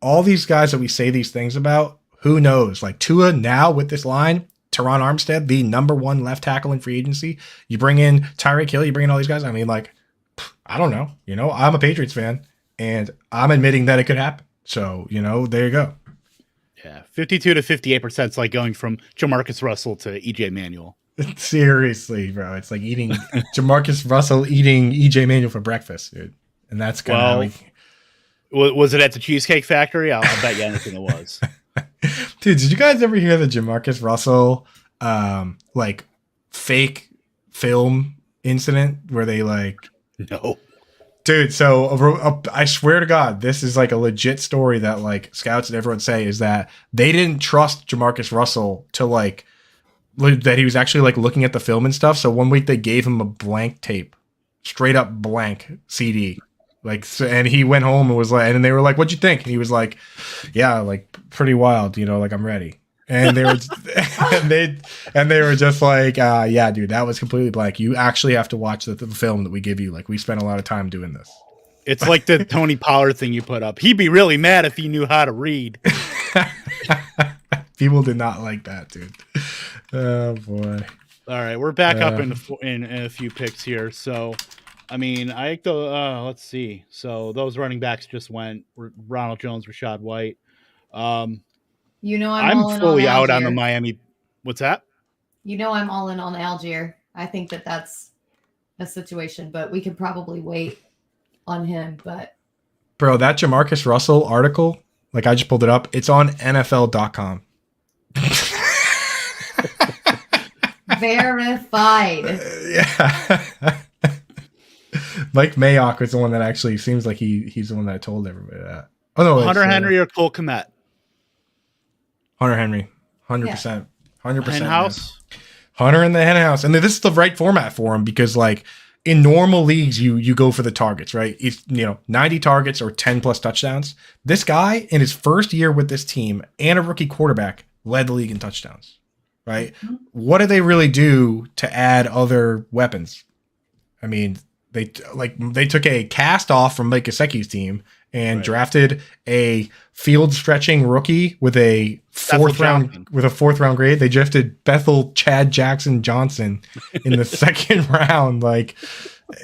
all these guys that we say these things about, who knows? Like Tua now with this line, Teron Armstead, the number 1 left tackle in free agency. You bring in Tyreek Hill, you bring in all these guys. I mean, like, I don't know. I'm a Patriots fan. And I'm admitting that it could happen. So, there you go. Yeah, 52 to 58% is like going from Jamarcus Russell to EJ Manuel. Seriously, bro. It's like eating Jamarcus Russell eating EJ Manuel for breakfast, dude. And that's kind of was it at the Cheesecake Factory? I'll bet you anything it was. Dude, did you guys ever hear the Jamarcus Russell fake film incident where they like No. Dude, so I swear to God, this is like a legit story that like scouts and everyone say is that they didn't trust Jamarcus Russell to like that he was actually like looking at the film and stuff. So one week they gave him a blank tape, straight up blank CD, like, and he went home and was like, and they were like, "What'd you think?" And he was like, "Yeah, like pretty wild, like I'm ready." And they were, and they were just like, "Yeah, dude, that was completely blank. You actually have to watch the film that we give you. Like, we spent a lot of time doing this." It's like the Tony Pollard thing you put up. He'd be really mad if he knew how to read. People did not like that, dude. Oh boy! All right, we're back up in a few picks here. So, I mean, I think let's see. So those running backs just went Ronald Jones, Rashad White. I'm fully out on the Miami. What's that? I'm all in on Algier. I think that's a situation, but we could probably wait on him. But bro, that Jamarcus Russell article, like I just pulled it up. It's on NFL.com. Verified. Yeah. Mike Mayock was the one that actually seems like he's the one that told everybody that. Oh no, Hunter Henry or Cole Kmet? Hunter Henry, 100%, 100%. House. Hunter in the hen house, and this is the right format for him because, like, in normal leagues, you go for the targets, right? It's 90 targets or 10 plus touchdowns. This guy in his first year with this team and a rookie quarterback led the league in touchdowns, right? Mm-hmm. What did they really do to add other weapons? I mean, they took a cast off from Mike Gesicki's team and drafted a field stretching rookie with a fourth round grade. They drafted Bethel Chad Jackson Johnson in the second round. Like,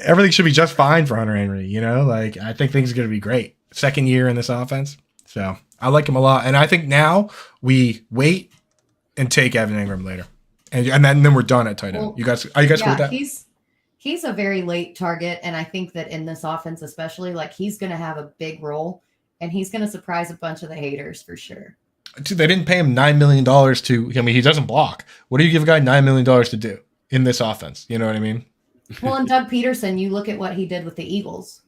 everything should be just fine for Hunter Henry. Like, I think things are going to be great. Second year in this offense. So I like him a lot. And I think now we wait and take Evan Ingram later. And then we're done at tight end. Are you guys cool with that? He's a very late target, and I think that in this offense especially, like, he's going to have a big role, and he's going to surprise a bunch of the haters for sure. Dude, they didn't pay him $9 million he doesn't block. What do you give a guy $9 million to do in this offense? You know what I mean? Well, and Doug Peterson, you look at what he did with the Eagles.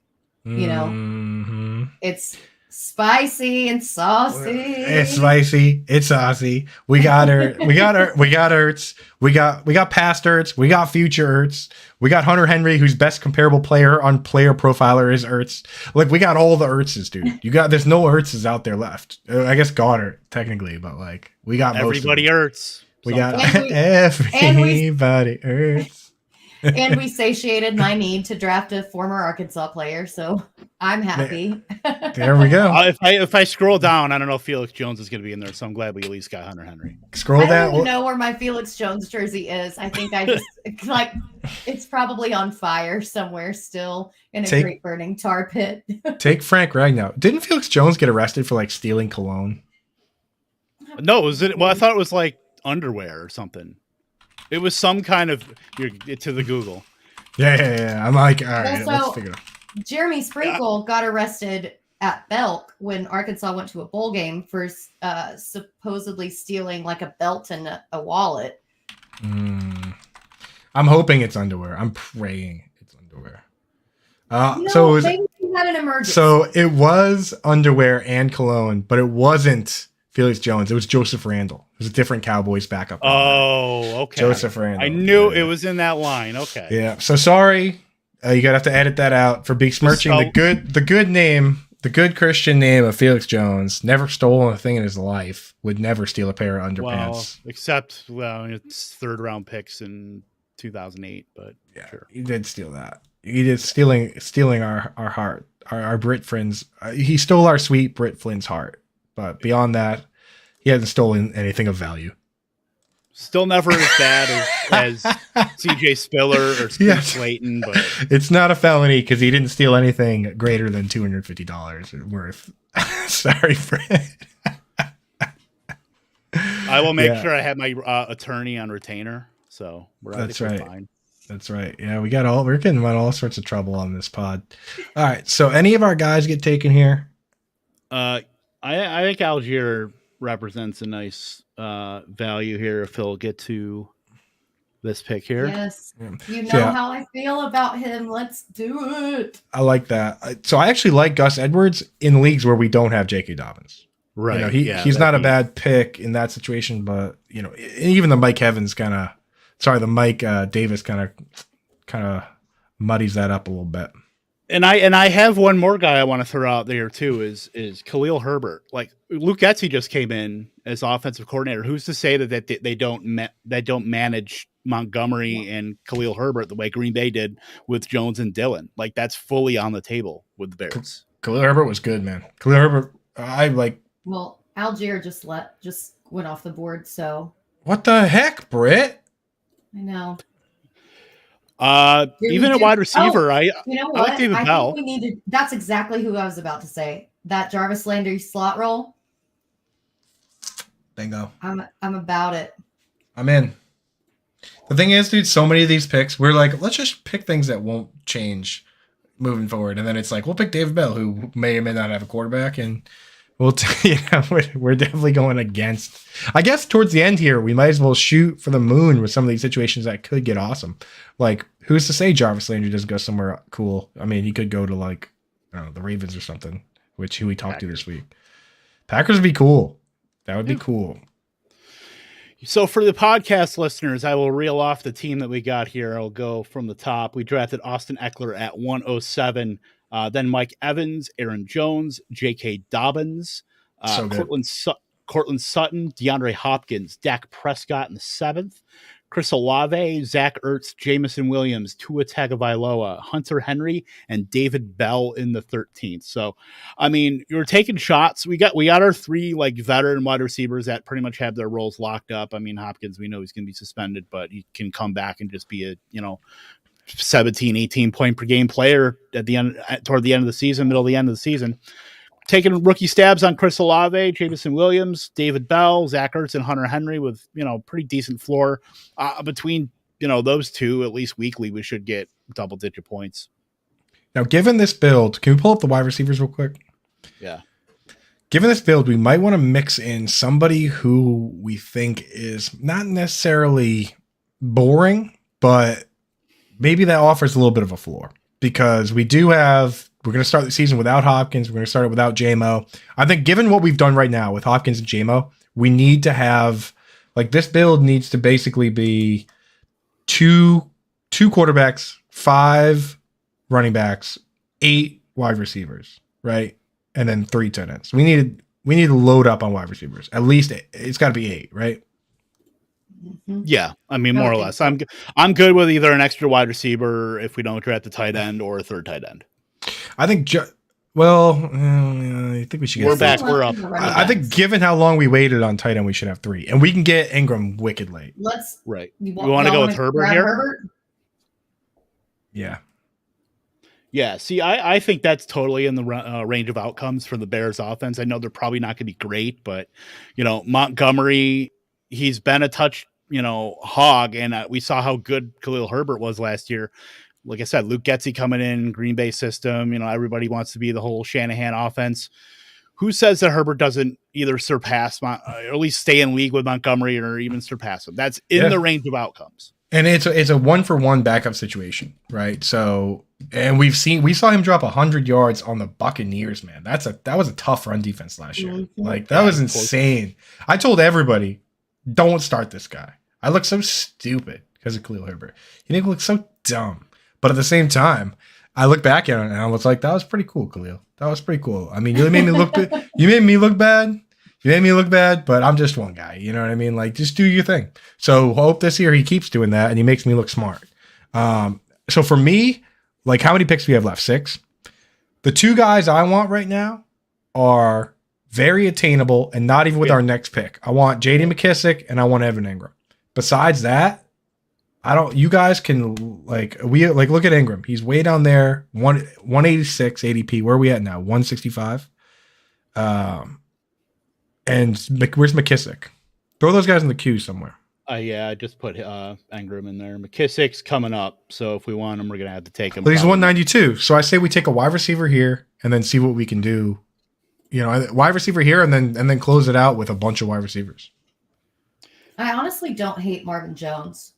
Mm-hmm. It's spicy and saucy. It's spicy. It's saucy. We got her. We got Ertz. We got past Ertz. We got future Ertz. We got Hunter Henry, whose best comparable player on Player Profiler is Ertz. Like, we got all the Ertzes, dude. There's no Ertzes out there left. I guess Goddard technically, but like, we got everybody Ertz. We got everybody Ertz. And we satiated my need to draft a former Arkansas player, so I'm happy. There we go. If I scroll down, I don't know if Felix Jones is going to be in there, so I'm glad we at least got Hunter Henry. Scroll down. I don't even know where my Felix Jones jersey is. I think I just like it's probably on fire somewhere still in a great burning tar pit. Take Frank Ragnow. Didn't Felix Jones get arrested for like stealing cologne? No, I thought it was like underwear or something. It was some kind of to the Google. Yeah. I'm like, all right, let's figure it out. Jeremy Sprinkle got arrested at Belk when Arkansas went to a bowl game for supposedly stealing like a belt and a wallet. I'm hoping it's underwear. I'm praying it's underwear. Maybe he had an emergency. So it was underwear and cologne, but it wasn't Felix Jones. It was Joseph Randall. It was a different Cowboys backup. Oh, okay. Joseph Randall. I knew it was in that line. Okay. Yeah. So sorry. You gotta have to edit that out for besmirching the good name, the good Christian name of Felix Jones. Never stolen a thing in his life. Would never steal a pair of underpants. Well, except it's third round picks in 2008. But yeah, sure. He did steal that. He did stealing our heart, our Britt Flynn's. He stole our sweet Britt Flynn's heart. But beyond that, he hasn't stolen anything of value. Still never as bad as CJ Spiller or Steve Slayton, but it's not a felony because he didn't steal anything greater than $250 worth. Sorry, Fred. I will make sure I have my attorney on retainer. So that's right. Fine. That's right. Yeah, we're getting in all sorts of trouble on this pod. All right. So any of our guys get taken here? I think Algier represents a nice value here if he'll get to this pick here. Yes. Yeah. You know So, yeah, how I feel about him. Let's do it. I like that. So I actually like Gus Edwards in leagues where we don't have J.K. Dobbins. Right. You know, yeah, he's not a that'd bad pick in that situation, but you know, even the Mike Evans the Mike Davis kind of muddies that up a little bit. And I have one more guy I want to throw out there too is Khalil Herbert. Like Luke Getsy just came in as offensive coordinator. Who's to say that they don't manage Montgomery and Khalil Herbert the way Green Bay did with Jones and Dillon? Like that's fully on the table with the Bears. Khalil Herbert was good, man. Khalil Herbert, I like. Well, Algier just went off the board, so What the heck, Britt? I know. Even a wide receiver, you know what? I like David Bell. Think we needed. That's exactly who I was about to say. That Jarvis Landry slot role. Bingo. I'm about it. I'm in. The thing is, dude, so many of these picks, we're like, let's just pick things that won't change moving forward, and then it's like we'll pick David Bell, who may or may not have a quarterback, and we'll we're definitely going against. I guess towards the end here, we might as well shoot for the moon with some of these situations that could get awesome. Like, who's to say Jarvis Landry doesn't go somewhere cool? I mean, he could go to like, I don't know, the Ravens or something, who we talked to this week. Packers would be cool. That would be cool. So for the podcast listeners, I will reel off the team that we got here. I'll go from the top. We drafted Austin Eckler at 107. Then Mike Evans, Aaron Jones, J.K. Dobbins, Cortland Sutton, DeAndre Hopkins, Dak Prescott in the 7th, Chris Olave, Zach Ertz, Jamison Williams, Tua Tagovailoa, Hunter Henry, and David Bell in the 13th. So, I mean, you're taking shots. We got our 3 like veteran wide receivers that pretty much have their roles locked up. I mean, Hopkins, we know he's going to be suspended, but he can come back and just be a 17, 18 point per game player toward the end of the season, middle of the end of the season. Taking rookie stabs on Chris Olave, Jamison Williams, David Bell, Zach Ertz, and Hunter Henry with, pretty decent floor. Between, those two, at least weekly, we should get double-digit points. Now, given this build, can we pull up the wide receivers real quick? Yeah. Given this build, we might want to mix in somebody who we think is not necessarily boring, but maybe that offers a little bit of a floor. Because we're going to start the season without Hopkins. We're going to start it without J-Mo. I think given what we've done right now with Hopkins and J-Mo, we need to have, this build needs to basically be two quarterbacks, 5 running backs, 8 wide receivers, right? And then 3 tight ends. We need to load up on wide receivers. At least it's got to be 8, right? Yeah, I mean, more or less. I'm good with either an extra wide receiver if we don't draft the tight end or a third tight end. I think. I think we should get. We're back. We're up. I think, given how long we waited on tight end, we should have 3, and we can get Ingram wicked late. Right. You want to go with Herbert here? Herbert? Yeah. Yeah. See, I think that's totally in the range of outcomes for the Bears offense. I know they're probably not going to be great, but Montgomery, he's been a touch, hog, and we saw how good Khalil Herbert was last year. Like I said, Luke Getsy coming in, Green Bay system. Everybody wants to be the whole Shanahan offense. Who says that Herbert doesn't either surpass or at least stay in league with Montgomery or even surpass him? That's in the range of outcomes. And it's a 1-for-1 backup situation, right? So, and we saw him drop 100 yards on the Buccaneers, man. That was a tough run defense last year. Mm-hmm. That was insane. I told everybody, don't start this guy. I look so stupid because of Khalil Herbert. He made me look so dumb. But at the same time, I look back at it and I was like, that was pretty cool, Khalil. That was pretty cool. I mean, you made me look good. You made me look bad. But I'm just one guy. You know what I mean? Just do your thing. So hope this year he keeps doing that and he makes me look smart. So for me, how many picks do we have left? 6? The 2 guys I want right now are very attainable and not even with our next pick. I want J.D. McKissick and I want Evan Ingram. Besides that, you guys can look at Ingram. He's way down there, 186 ADP. Where are we at now? 165. And where's McKissick? Throw those guys in the queue somewhere. I just put Ingram in there. McKissick's coming up, so if we want him, we're gonna have to take him. But he's 192. So I say we take a wide receiver here and then see what we can do. Wide receiver here and then close it out with a bunch of wide receivers. I honestly don't hate Marvin Jones.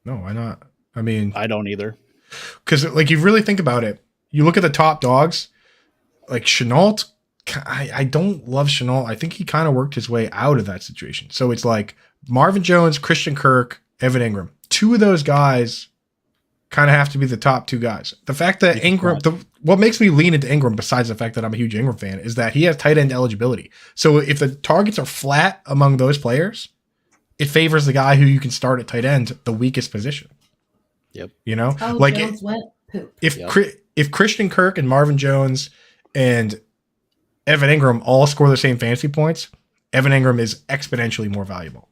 No, why not? I mean, I don't either. because like you really think about it, you look at the top dogs, like Chenault. I don't love Chenault. I think he kind of worked his way out of that situation. So it's like Marvin Jones, Christian Kirk, Evan Ingram. Two of those guys kind of have to be the top two guys. The fact that Ingram, what makes me lean into Ingram, besides the fact that I'm a huge Ingram fan, is that he has tight end eligibility. So if the targets are flat among those players, it favors the guy who you can start at tight end, the weakest position. Yep. You know, Oh, like Jones went poop. if Christian Kirk and Marvin Jones and Evan Ingram all score the same fantasy points, Evan Ingram is exponentially more valuable.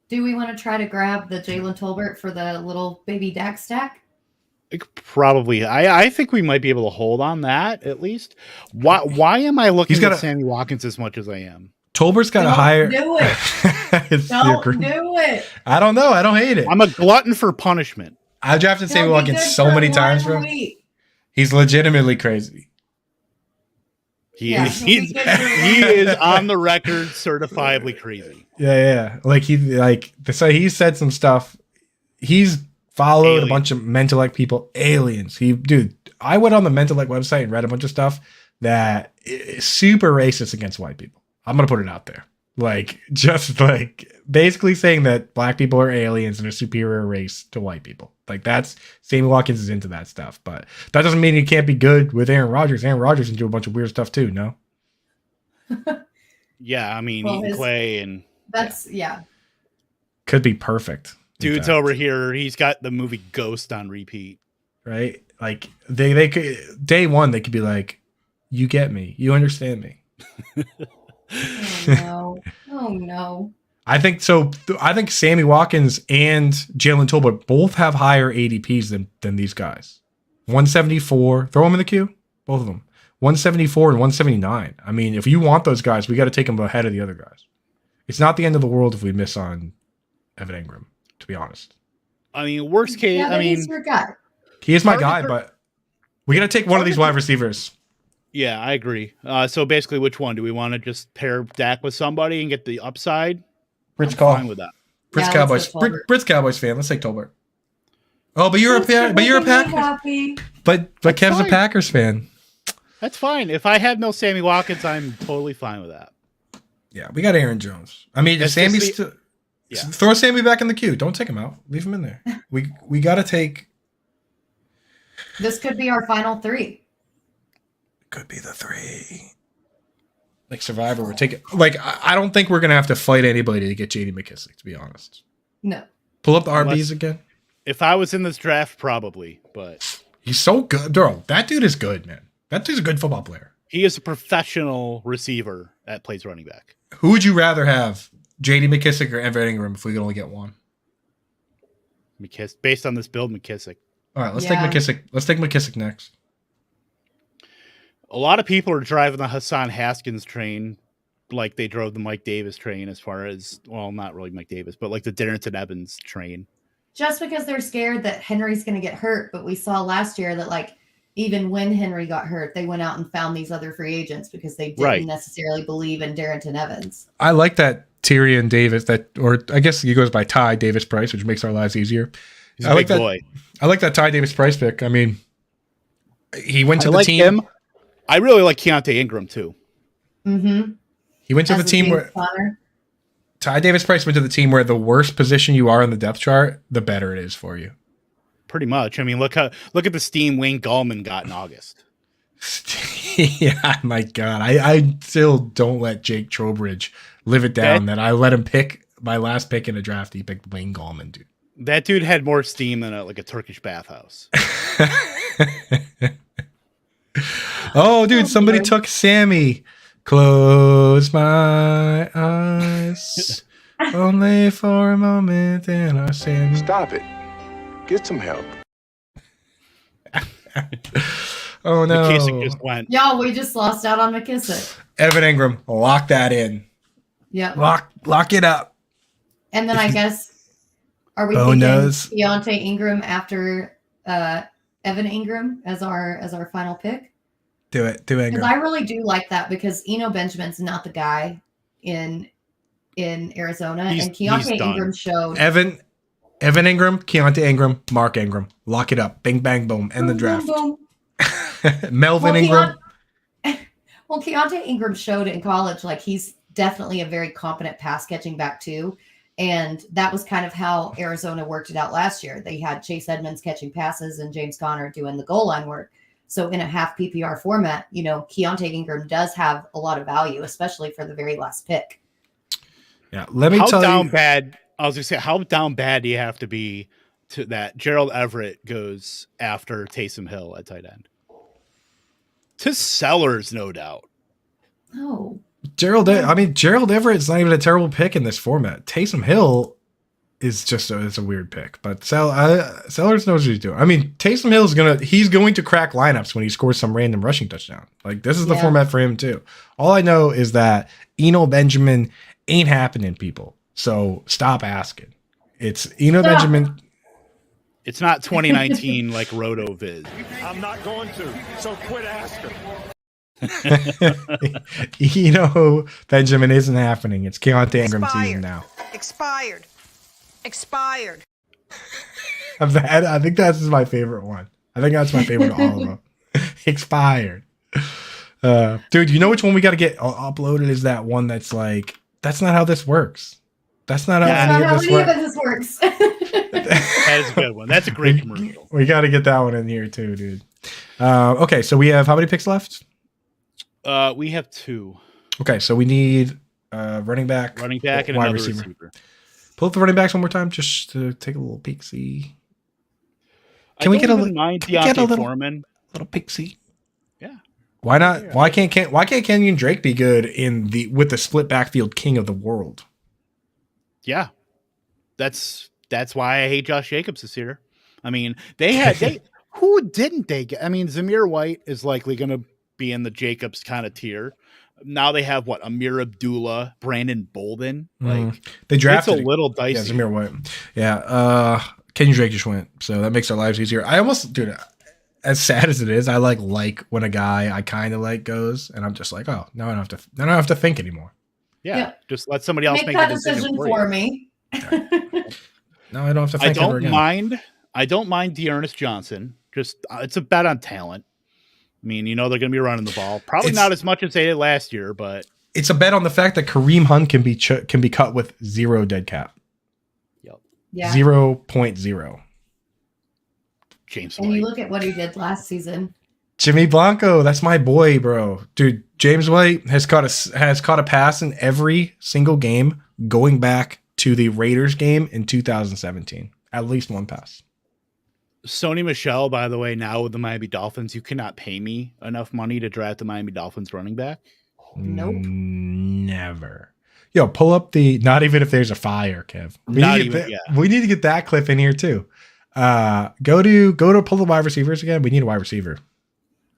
Do we want to try to grab the Jalen Tolbert for the little baby Dak stack? Probably. I think we might be able to hold on that at least. Why am I looking at Sammy Watkins as much as I am? Tolbert's got a higher. Do it. Don't do it. I don't know. I don't hate it. I'm a glutton for punishment. I drafted Sammy Watkins so many times, bro. He's legitimately crazy. He is on the record certifiably crazy. Yeah. Like he said some stuff. He's followed a bunch of Mentellect people, aliens. I went on the Mentellect website and read a bunch of stuff that is super racist against white people. I'm gonna put it out there. Like, just like basically saying that black people are aliens and a superior race to white people. Like, that's Sammy Watkins is into that stuff, but that doesn't mean he can't be good with Aaron Rodgers. Aaron Rodgers can do a bunch of weird stuff too. No. Yeah, I mean, eating clay and could be perfect. Dude's over here. He's got the movie Ghost on repeat. Right? Like they could day one. They could be like, "You get me. You understand me." Oh no! Oh no! I think so. I think Sammy Watkins and Jalen Tolbert both have higher ADPs than these guys. 174. Throw them in the queue. Both of them. 174 and 179. I mean, if you want those guys, we got to take them ahead of the other guys. It's not the end of the world if we miss on Evan Ingram, to be honest. I mean, worst case, he's your guy. He is my guy, but we got to take one of these wide receivers. Yeah, I agree. So basically, which one? Do we want to just pair Dak with somebody and get the upside? Britt's call. Fine with that. Britt's Cowboys. Britt's Cowboys fan. Let's take Tolbert. Oh, but you're a Packers. But Kev's a Packers fan. That's fine. If I had no Sammy Watkins, I'm totally fine with that. Yeah, we got Aaron Jones. I mean, Sammy's still. Yeah. Throw Sammy back in the queue. Don't take him out. Leave him in there. We got to take. This could be our final three. Could be the three. Like Survivor, we're taking. Like, I don't think we're gonna have to fight anybody to get J.D. McKissic. To be honest. No. Pull up the RBs again. If I was in this draft, probably. But he's so good, bro. That dude is good, man. That dude's a good football player. He is a professional receiver that plays running back. Who would you rather have, J.D. McKissic or Evan Ingram, if we could only get one? McKissic. Based on this build, McKissic. All right, let's take McKissic. Let's take McKissic next. A lot of people are driving the Hassan Haskins train like they drove the Mike Davis train as far as, well, not really Mike Davis, but like the Darrington Evans train. Just because they're scared that Henry's going to get hurt. But we saw last year that, like, even when Henry got hurt, they went out and found these other free agents because they didn't necessarily believe in Darrington Evans. I like that Tyrion Davis, or I guess he goes by Ty Davis Price, which makes our lives easier. He's a big boy. I like that Ty Davis Price pick. I mean, he went to the team. Him. I really like Keontae Ingram too. Mm-hmm. He went to the team where Ty Davis Price went to the team where the worse position you are in the depth chart, the better it is for you. Pretty much. I mean, look at the steam Wayne Gallman got in August. Yeah, my God. I still don't let Jake Trowbridge live it down that I let him pick my last pick in a draft. He picked Wayne Gallman, dude. That dude had more steam than a Turkish bathhouse. Oh, dude, somebody took Sammy. Close my eyes only for a moment and our Sammy. Stop it. Get some help. Oh, no. McKissic just went. Y'all, we just lost out on McKissic. Evan Ingram, lock that in. Yeah. Lock it up. And then I guess, are we thinking Keontae Ingram after Evan Ingram as our final pick? Do it. Do Ingram. Because I really do like that because Eno Benjamin's not the guy in Arizona, and Keontae Ingram showed. Evan Ingram, Keontae Ingram, Mark Ingram. Lock it up. Bing, bang, boom. End the draft. Boom, Melvin Ingram. Well, Keontae Ingram showed in college, like he's definitely a very competent pass catching back too. And that was kind of how Arizona worked it out last year. They had Chase Edmonds catching passes and James Conner doing the goal line work. So in a half PPR format, you know, Keontae Ingram does have a lot of value, especially for the very last pick. Yeah. Let me how tell down you. bad. I was gonna say, how down bad do you have to be to that Gerald Everett goes after Taysom Hill at tight end? To Sellers, no doubt. Oh, Gerald Everett's not even a terrible pick in this format. Taysom Hill is just it's a weird pick, but Sellers knows what he's doing. I mean, Taysom Hill he's going to crack lineups when he scores some random rushing touchdown. Like this is the format for him too. All I know is that Eno Benjamin ain't happening, people. So stop asking. It's Eno Benjamin. It's not 2019 like Roto Viz. I'm not going to, so quit asking. Eno Benjamin isn't happening. It's Keontae Ingram season now. Expired. I think that's my favorite one. I think that's my favorite of all of them. Expired. Dude, you know which one we got to get uploaded is that one that's like, that's not how this works. That's not how any of this works. That is a good one. That's a great commercial. We got to get that one in here too, dude. Okay, so we have how many picks left? We have 2. Okay, so we need running back, and another receiver. Pull up the running backs one more time, just to take a little peek. See, Can we get a little Foreman? Little peek. See, yeah. Why not? Yeah. Why can't Kenyon Drake be good with the split backfield king of the world? Yeah, that's why I hate Josh Jacobs this year. I mean, who didn't they get? I mean, Zamir White is likely going to be in the Jacobs kind of tier. Now they have Amir Abdullah, Brandon Bolden. Like they drafted it's a little dicey. Yeah, Zamir White. Yeah, Kenyon Drake just went, so that makes our lives easier. I almost, dude, as sad as it is, I like when a guy I kind of like goes, and I'm just like, oh, now I don't have to think anymore. Yeah, just let somebody else make that the decision for me. No, I don't have to think. I don't mind Dearness Johnson. Just it's a bet on talent. I mean, they're going to be running the ball. Probably not as much as they did last year, but it's a bet on the fact that Kareem Hunt can be cut with 0 dead cap. Yep. Yeah. 0.0. James and White. You look at what he did last season. Jimmy Blanco, that's my boy, bro. Dude, James White has caught a pass in every single game going back to the Raiders game in 2017. At least one pass. Sony Michel, by the way, now with the Miami Dolphins, you cannot pay me enough money to draft the Miami Dolphins running back. Nope. Never. Yo, pull up not even if there's a fire, Kev. We need to get that clip in here too. Go to pull the wide receivers again. We need a wide receiver.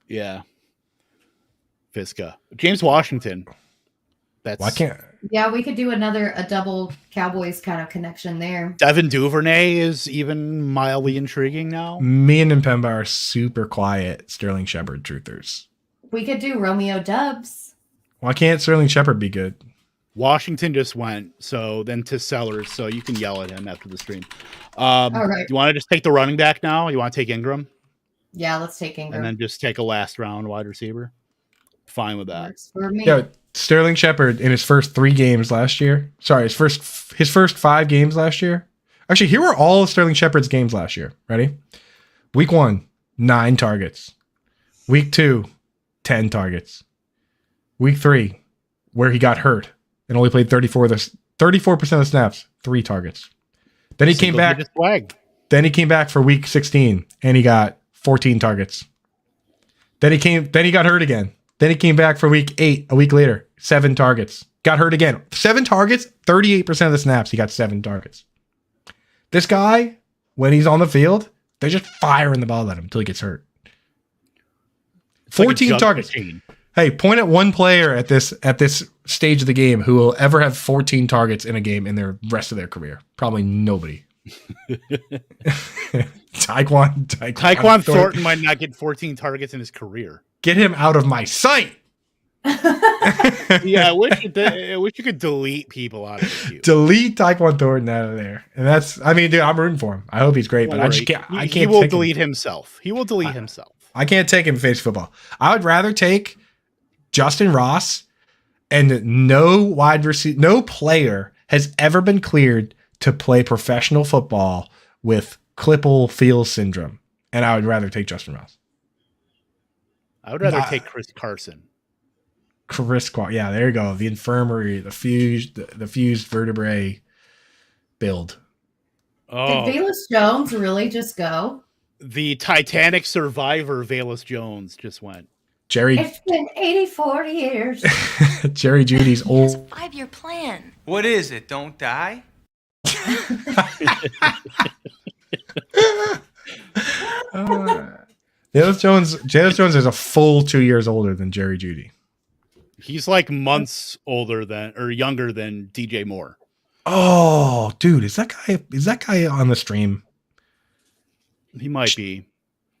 Yeah. Fiska. James Washington. Why can't? Yeah, we could do a double Cowboys kind of connection there. Devin Duvernay is even mildly intriguing now. Me and Mpemba are super quiet Sterling Shepard truthers. We could do Romeo Dubs. Why can't Sterling Shepard be good? Washington just went, so then to Sellers, so you can yell at him after the stream. All right. You want to just take the running back now? You want to take Ingram? Yeah, let's take Ingram. And then just take a last round wide receiver? Fine with that. Works for me. Yeah, Sterling Shepard in his first 3 games last year. Sorry, his first 5 games last year. Actually, here were all of Sterling Shepard's games last year. Ready? Week 1, 9 targets. Week 2, 10 targets. Week 3, where he got hurt and only played 34% of the snaps, 3 targets. Then he came back. Then he came back for week 16 and he got 14 targets. Then he got hurt again. Then he came back for week 8, a week later, 7 targets. Got hurt again. 7 targets, 38% of the snaps, he got 7 targets. This guy, when he's on the field, they're just firing the ball at him until he gets hurt. 14 targets. Hey, point at one player at this stage of the game who will ever have 14 targets in a game in their rest of their career. Probably nobody. Tyquan Thornton might not get 14 targets in his career. Get him out of my sight. Yeah, I wish you could delete people out of the queue. Delete Tyquan Thornton out of there. And I mean, dude, I'm rooting for him. I hope he's great, Don't but I just worry. can't. I can't. He will take delete him. himself. He will delete himself. I can't take him face football. I would rather take Justin Ross, and no player has ever been cleared to play professional football with Klippel-Feels syndrome. And I would rather take Justin Ross. I would rather take Chris Carson. Yeah, there you go. The infirmary, the fused vertebrae build. Oh, Did Velus Jones really just go? the Titanic survivor Velus Jones just went. It's been 84 years. Jerry Judy's old 5-year plan. What is it? Don't die? James Jones is a full 2 years older than Jerry Judy. He's like months older than or younger than DJ Moore. Oh, dude, is that guy on the stream? He might be.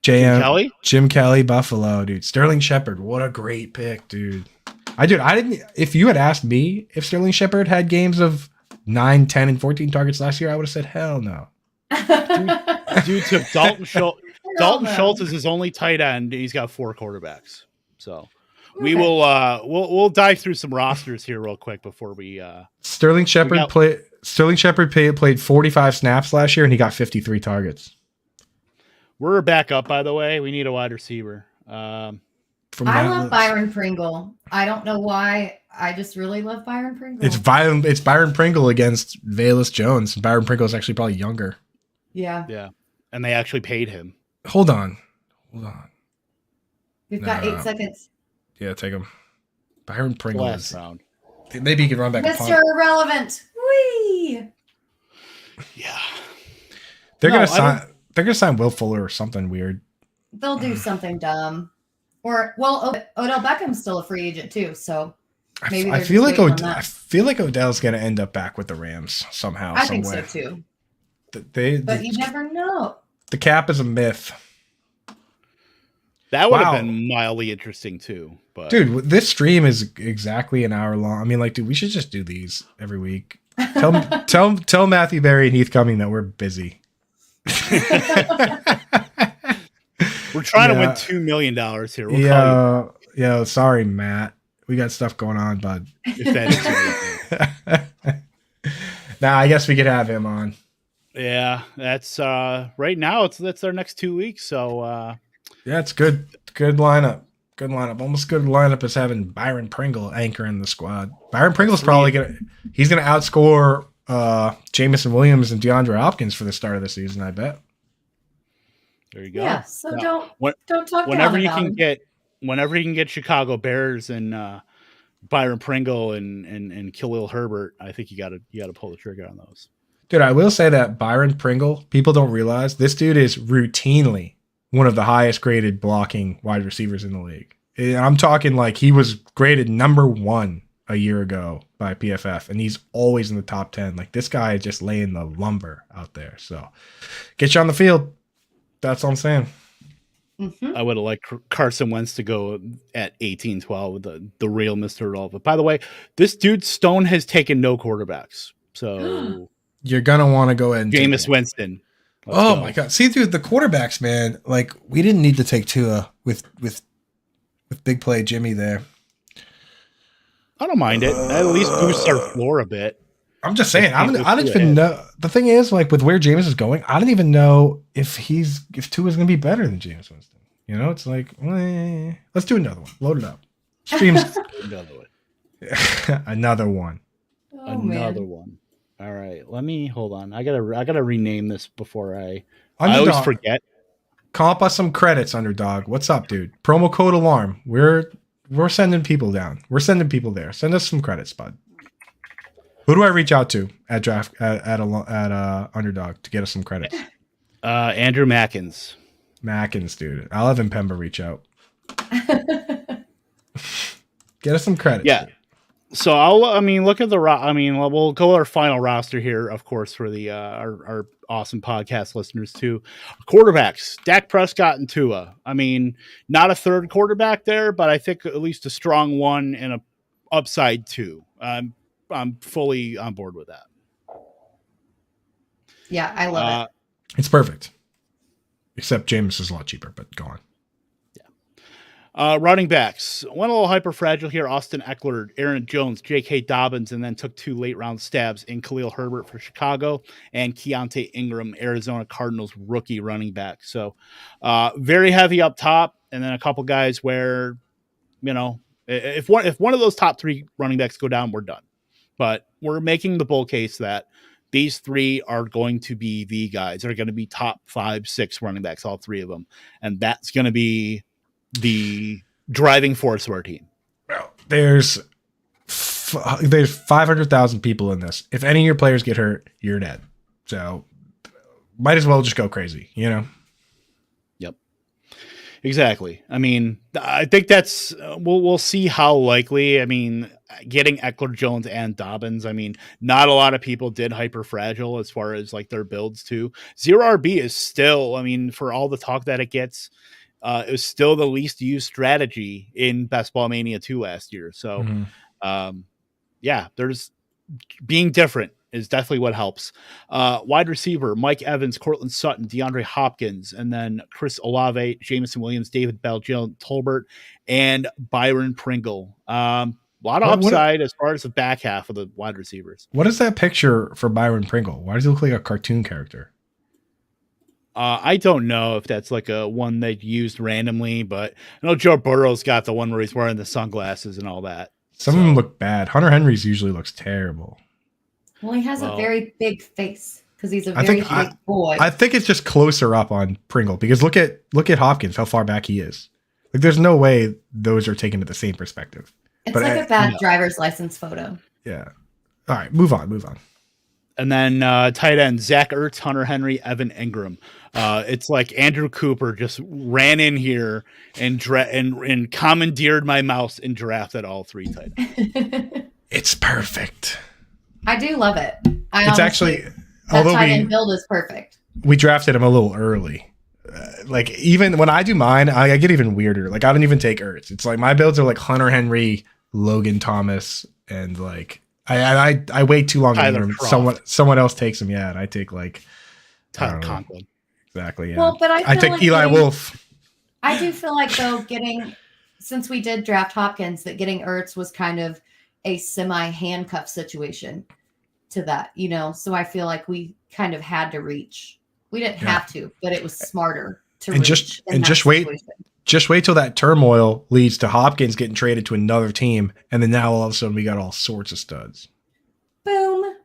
Jim Kelly? Jim Kelly, Buffalo, dude. Sterling Shepard, what a great pick, dude. I didn't. If you had asked me if Sterling Shepard had games of 9, 10, and 14 targets last year, I would have said hell no. Dude took Dalton Schultz. Dalton Schultz is his only tight end. He's got 4 quarterbacks. So we will we'll dive through some rosters here real quick before we Sterling Shepard played 45 snaps last year and he got 53 targets. We're back up, by the way. We need a wide receiver. I love Byron Pringle. I don't know why. I just really love Byron Pringle. It's Byron Pringle against Velus Jones. Byron Pringle is actually probably younger. Yeah. Yeah. And they actually paid him. Hold on. We've got 8 seconds. Yeah, take him. Byron Pringle Last round. Maybe he can run back. Mr. Irrelevant. Whee! Yeah. They're gonna sign Will Fuller or something weird. They'll do something dumb. Or Odell Beckham's still a free agent too, so maybe I feel like Odell's gonna end up back with the Rams somehow. I think so too. But you never know. The cap is a myth. That would have been mildly interesting too. But dude, this stream is exactly an hour long. I mean, like, dude, we should just do these every week. Tell Matthew Berry and Heath Cumming that we're busy. We're trying to win $2 million here. We'll sorry, Matt. We got stuff going on, bud. If that is Nah, I guess we could have him on. Yeah, that's right now. That's our next 2 weeks. So yeah, it's good. Good lineup. Almost good lineup as having Byron Pringle anchoring the squad. Byron Pringle's probably gonna outscore Jameson Williams and DeAndre Hopkins for the start of the season. I bet. There you go. Yeah. So don't talk. Whenever you can get Chicago Bears and Byron Pringle and Khalil Herbert, I think you got to pull the trigger on those. Dude, I will say that Byron Pringle, people don't realize this dude is routinely one of the highest graded blocking wide receivers in the league. And I'm talking like he was graded number 1 a year ago by PFF, and he's always in the top 10. Like, this guy is just laying the lumber out there. So get you on the field. That's all I'm saying. Mm-hmm. I would have liked Carson Wentz to go at 18-12 with the real Mr. Irrelevant. By the way, this dude Stone has taken no quarterbacks. So you're going to want to go ahead and Jameis Winston. My God. See, dude, the quarterbacks, man, like, we didn't need to take Tua with big play Jimmy there. I don't mind it. At least boosts our floor a bit. I'm just saying, I don't even know. The thing is, like, with where Jameis is going, I don't even know if Tua is going to be better than Jameis Winston. You know, it's like, let's do another one. Load it up. Streams. Another one. Another one. Another one. All right, let me hold on. I gotta rename this before I Underdog. always forget. Comp us some credits, Underdog. What's up, dude? Promo code alarm. We're sending people down. We're sending people there. Send us some credits, bud. Who do I reach out to at Underdog to get us some credits? Andrew Mackins. Mackins, dude. I'll have Impemba reach out. Get us some credits. Yeah. Dude. So look at we'll go our final roster here, of course, for the our awesome podcast listeners too. Quarterbacks: Dak Prescott and Tua. I mean, not a third quarterback there, but I think at least a strong one and a upside two. I'm fully on board with that. Yeah, I love it. It's perfect. Except Jameis is a lot cheaper, but go on. Running backs. Went a little hyper fragile here. Austin Eckler, Aaron Jones, J.K. Dobbins, and then took 2 late round stabs in Khalil Herbert for Chicago and Keontae Ingram, Arizona Cardinals rookie running back. So very heavy up top, and then a couple guys where, if one of those top 3 running backs go down, we're done. But we're making the bull case that these 3 are going to be the guys. They're going to be top 5, 6 running backs, all 3 of them. And that's going to be the driving force of our team. Well, there's 500,000 people in this. If any of your players get hurt, you're dead. So might as well just go crazy, Yep. Exactly. I mean, I think that's we'll see how likely. I mean, getting Eckler, Jones, and Dobbins. I mean, not a lot of people did hyper fragile as far as like their builds too. 0RB is still. I mean, for all the talk that it gets. It was still the least used strategy in Best Ball Mania 2 last year. So, there's being different is definitely what helps. Wide receiver, Mike Evans, Cortland Sutton, DeAndre Hopkins, and then Chris Olave, Jameson Williams, David Bell, Jalen Tolbert, and Byron Pringle. A lot of upside as far as the back half of the wide receivers. What is that picture for Byron Pringle? Why does he look like a cartoon character? I don't know if that's like a one they used randomly, but I know Joe Burrow's got the one where he's wearing the sunglasses and all that. Some of them look bad. Hunter Henry's usually looks terrible. Well, he has a very big face because he's a very big boy. I think it's just closer up on Pringle because look at Hopkins, how far back he is. Like, there's no way those are taken at the same perspective. It's a bad driver's license photo. Yeah. All right, move on. And then tight end, Zach Ertz, Hunter Henry, Evan Ingram. It's like Andrew Cooper just ran in here and commandeered my mouse and drafted all 3 tight ends. It's perfect. I do love it. It's actually, although tight end build is perfect. We drafted him a little early. Like, even when I do mine, I get even weirder. Like, I don't even take Ertz. It's like my builds are like Hunter Henry, Logan Thomas, and like I wait too long. Someone else takes him. Yeah, and I take like Tyler Conklin. Exactly. Yeah. Well, but I take like Eli Wolf. I do feel like though since we did draft Hopkins, that getting Ertz was kind of a semi-handcuff situation to that, So I feel like we kind of had to reach. We didn't have to, but it was smarter to reach. Just wait till that turmoil leads to Hopkins getting traded to another team, and then now all of a sudden we got all sorts of studs. Boom,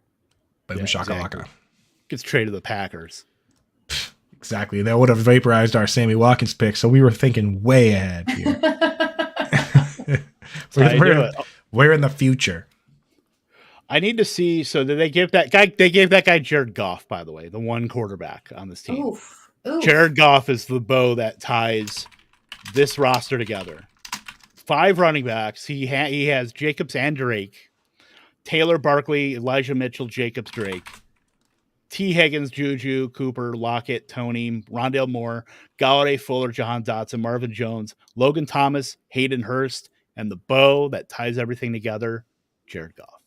shakalaka. Exactly. Gets traded to the Packers. Exactly. That would have vaporized our Sammy Watkins pick, so we were thinking way ahead here. We're in the future. I need to see. So did they give that guy? They gave that guy Jared Goff, by the way, the one quarterback on this team. Oof. Jared Goff is the bow that ties this roster together. 5 running backs. He has Jacobs and Drake, Taylor Barkley, Elijah Mitchell, Jacobs, Drake, T. Higgins, Juju, Cooper, Lockett, Tony, Rondale Moore, Galladay, Fuller, Jahan Dotson, Marvin Jones, Logan Thomas, Hayden Hurst, and the bow that ties everything together, Jared Goff.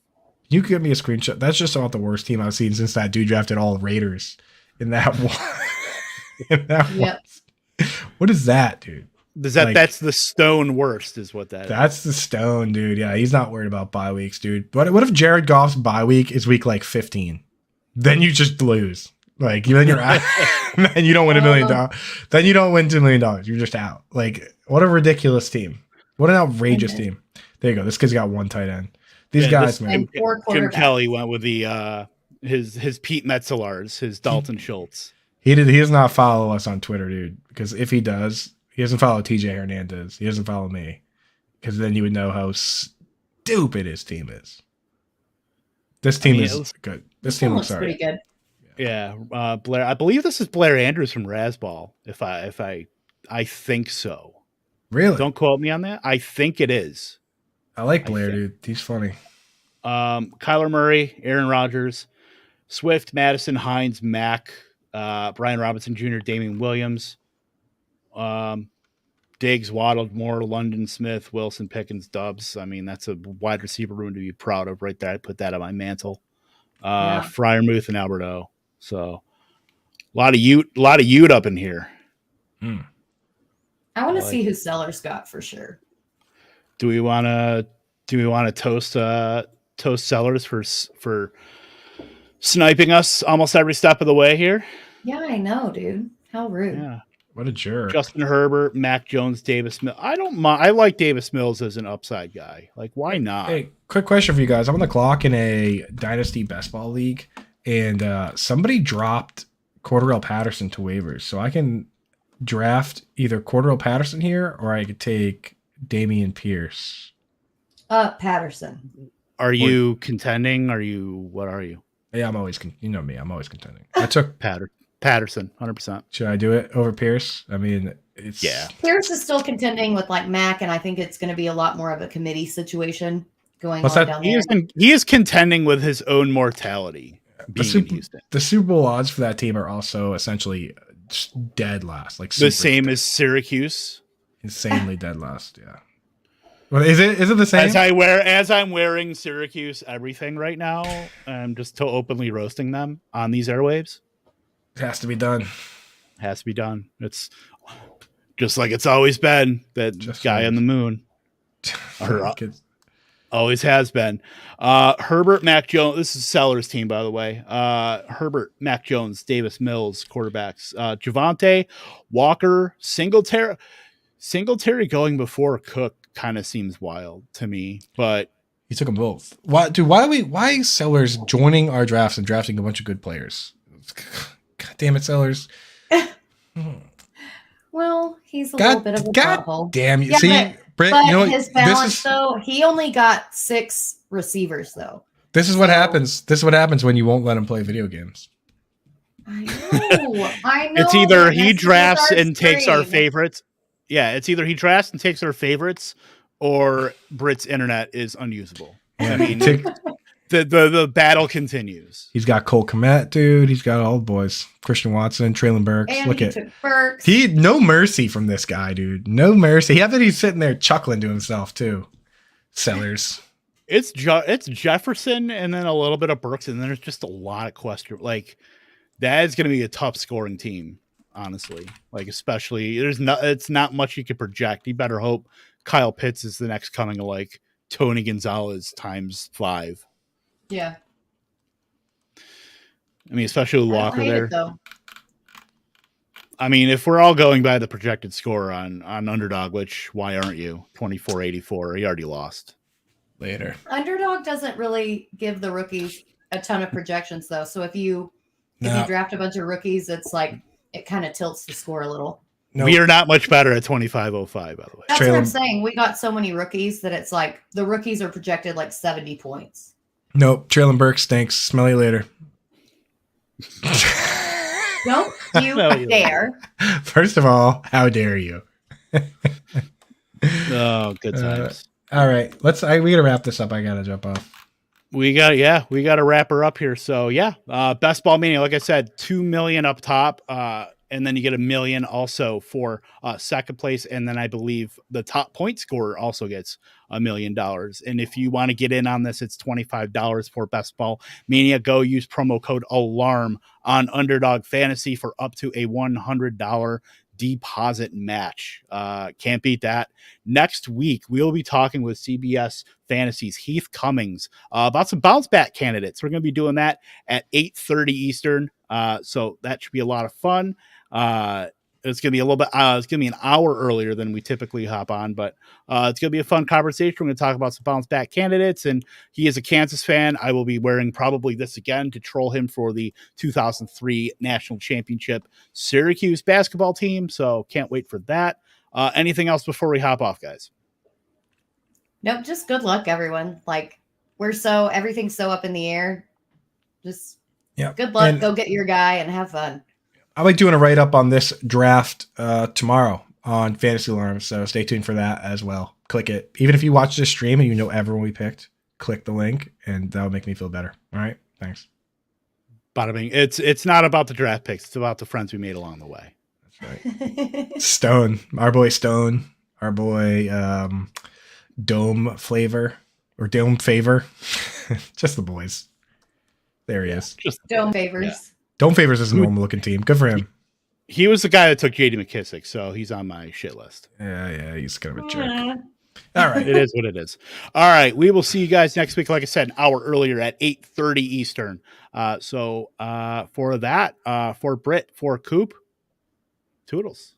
You give me a screenshot. That's just about the worst team I've seen since that dude drafted all Raiders in that one. One. What is that, dude? That's the stone worst is what that is. That's the stone, dude. Yeah, he's not worried about bye weeks, dude. But what if Jared Goff's bye week is week like 15? Then you just lose. Like, then you're out. Then you don't win $1 million. Then you don't win $2 million. You're just out. Like, what a ridiculous team. What an outrageous team. There you go. This kid's got 1 tight end. These guys, man. Jim Kelly went with the his Pete Metzelaars, his Dalton Schultz. He does not follow us on Twitter, dude. Because if he does, he doesn't follow TJ Hernandez. He doesn't follow me. Because then you would know how stupid his team is. This team is good. This team looks pretty good. Yeah, Blair. I believe this is Blair Andrews from Rasball. If I think so. Really? Don't quote me on that. I think it is. I like Blair, dude. He's funny. Kyler Murray, Aaron Rodgers, Swift, Madison, Hines, Mack, Brian Robinson Jr., Damian Williams, Diggs, Waddle, Moore, London, Smith, Wilson, Pickens, Dubs. I mean, that's a wide receiver room to be proud of right there. I put that on my mantle. Freiermuth and Alberto. So a lot of Ute up in here. I want to see who Sellers got for sure. Do we want to toast Sellers for sniping us almost every step of the way here? Yeah, I know, dude. How rude. Yeah. What a jerk. Justin Herbert, Mac Jones, Davis Mills. I don't mind. I like Davis Mills as an upside guy. Like, why not? Hey, quick question for you guys. I'm on the clock in a Dynasty Best Ball League, and somebody dropped Cordarrelle Patterson to waivers. So I can draft either Cordarrelle Patterson here, or I could take Dameon Pierce. Patterson. Are you contending? What are you? Yeah, I'm always, you know me, I'm always contending. I took Patterson, 100%. Should I do it over Pierce? I mean, it's Pierce is still contending with like Mac, and I think it's going to be a lot more of a committee situation going What's on that? down there. He is contending with his own mortality. The Super Bowl odds for that team are also essentially just dead last, like the same as Syracuse. Insanely dead last. Yeah. Well, is it the same? As I'm wearing Syracuse everything right now, I'm just openly roasting them on these airwaves. It has to be done. Has to be done. It's just like it's always been. That just guy on the moon. Always has been. Herbert, Mac Jones. This is Sellers' team, by the way. Herbert, Mac Jones, Davis Mills, quarterbacks. Javonte, Walker, Singletary going before Cook kind of seems wild to me, but he took them both. Why, dude? Why is Sellers joining our drafts and drafting a bunch of good players? God damn it, Sellers. Well, he's a little bit of a butthole. Damn you. Yeah, see, Britt, but you know his balance, though, he only got 6 receivers, though. This is what happens. This is what happens when you won't let him play video games. I know. It's either he drafts and takes our favorites. Yeah, it's either he drafts and takes our favorites, or Britt's internet is unusable. I mean, the battle continues. He's got Cole Kmet, dude. He's got all the boys. Christian Watson, Traylon Burks. And Look he at took Burks. no mercy from this guy, dude. No mercy. How about he's sitting there chuckling to himself too? Sellers. It's Jefferson and then a little bit of Burks, and then there's just a lot of question. Like that is going to be a tough scoring team. Honestly, like especially it's not much you could project. You better hope Kyle Pitts is the next coming of like Tony Gonzalez times 5. Yeah. I mean, especially with Walker there. Though. I mean, if we're all going by the projected score on Underdog, which why aren't you? 24-84. He already lost. Later. Underdog doesn't really give the rookies a ton of projections though. So if you draft a bunch of rookies, it's like it kind of tilts the score a little. Nope. We are not much better at 25-05, by the way. That's what I'm saying. We got so many rookies that it's like the rookies are projected like 70 points. Nope. Traylon Burks stinks. Smell you later. Don't you dare. First of all, how dare you? Oh, good times. All right. We gotta wrap this up. I gotta jump off. We got to wrap her up here. So Best Ball Mania, like I said, 2 million up top. And then you get $1 million also for second place. And then I believe the top point scorer also gets $1 million. And if you want to get in on this, it's $25 for Best Ball Mania. Go use promo code ALARM on Underdog Fantasy for up to a $100 deposit match. Can't beat that. Next week, we'll be talking with CBS Fantasy's Heath Cummings about some bounce back candidates. We're going to be doing that at 8:30 Eastern. So that should be a lot of fun. It's going to be a little bit, it's going to be an hour earlier than we typically hop on, but it's going to be a fun conversation. We're going to talk about some bounce back candidates, and he is a Kansas fan. I will be wearing probably this again to troll him for the 2003 national championship Syracuse basketball team. So can't wait for that. Anything else before we hop off, guys? Nope. Just good luck, everyone. Like everything's so up in the air. Just good luck. And go get your guy and have fun. I'll be doing a write-up on this draft tomorrow on Fantasy Alarm, so stay tuned for that as well. Click it. Even if you watch this stream and you know everyone we picked, click the link, and that'll make me feel better. All right, thanks. Bada bing. It's not about the draft picks. It's about the friends we made along the way. That's right. Stone, our boy Stone, our boy Dome Flavor or Dome Favor, just the boys. There he is. Just Dome favors. Yeah. Dome Favors is a normal looking team. Good for him. He was the guy that took J.D. McKissick, so he's on my shit list. Yeah, he's kind of a jerk. All right. It is what it is. All right. We will see you guys next week. Like I said, an hour earlier at 8:30 Eastern. So for that, for Britt, for Coop, toodles.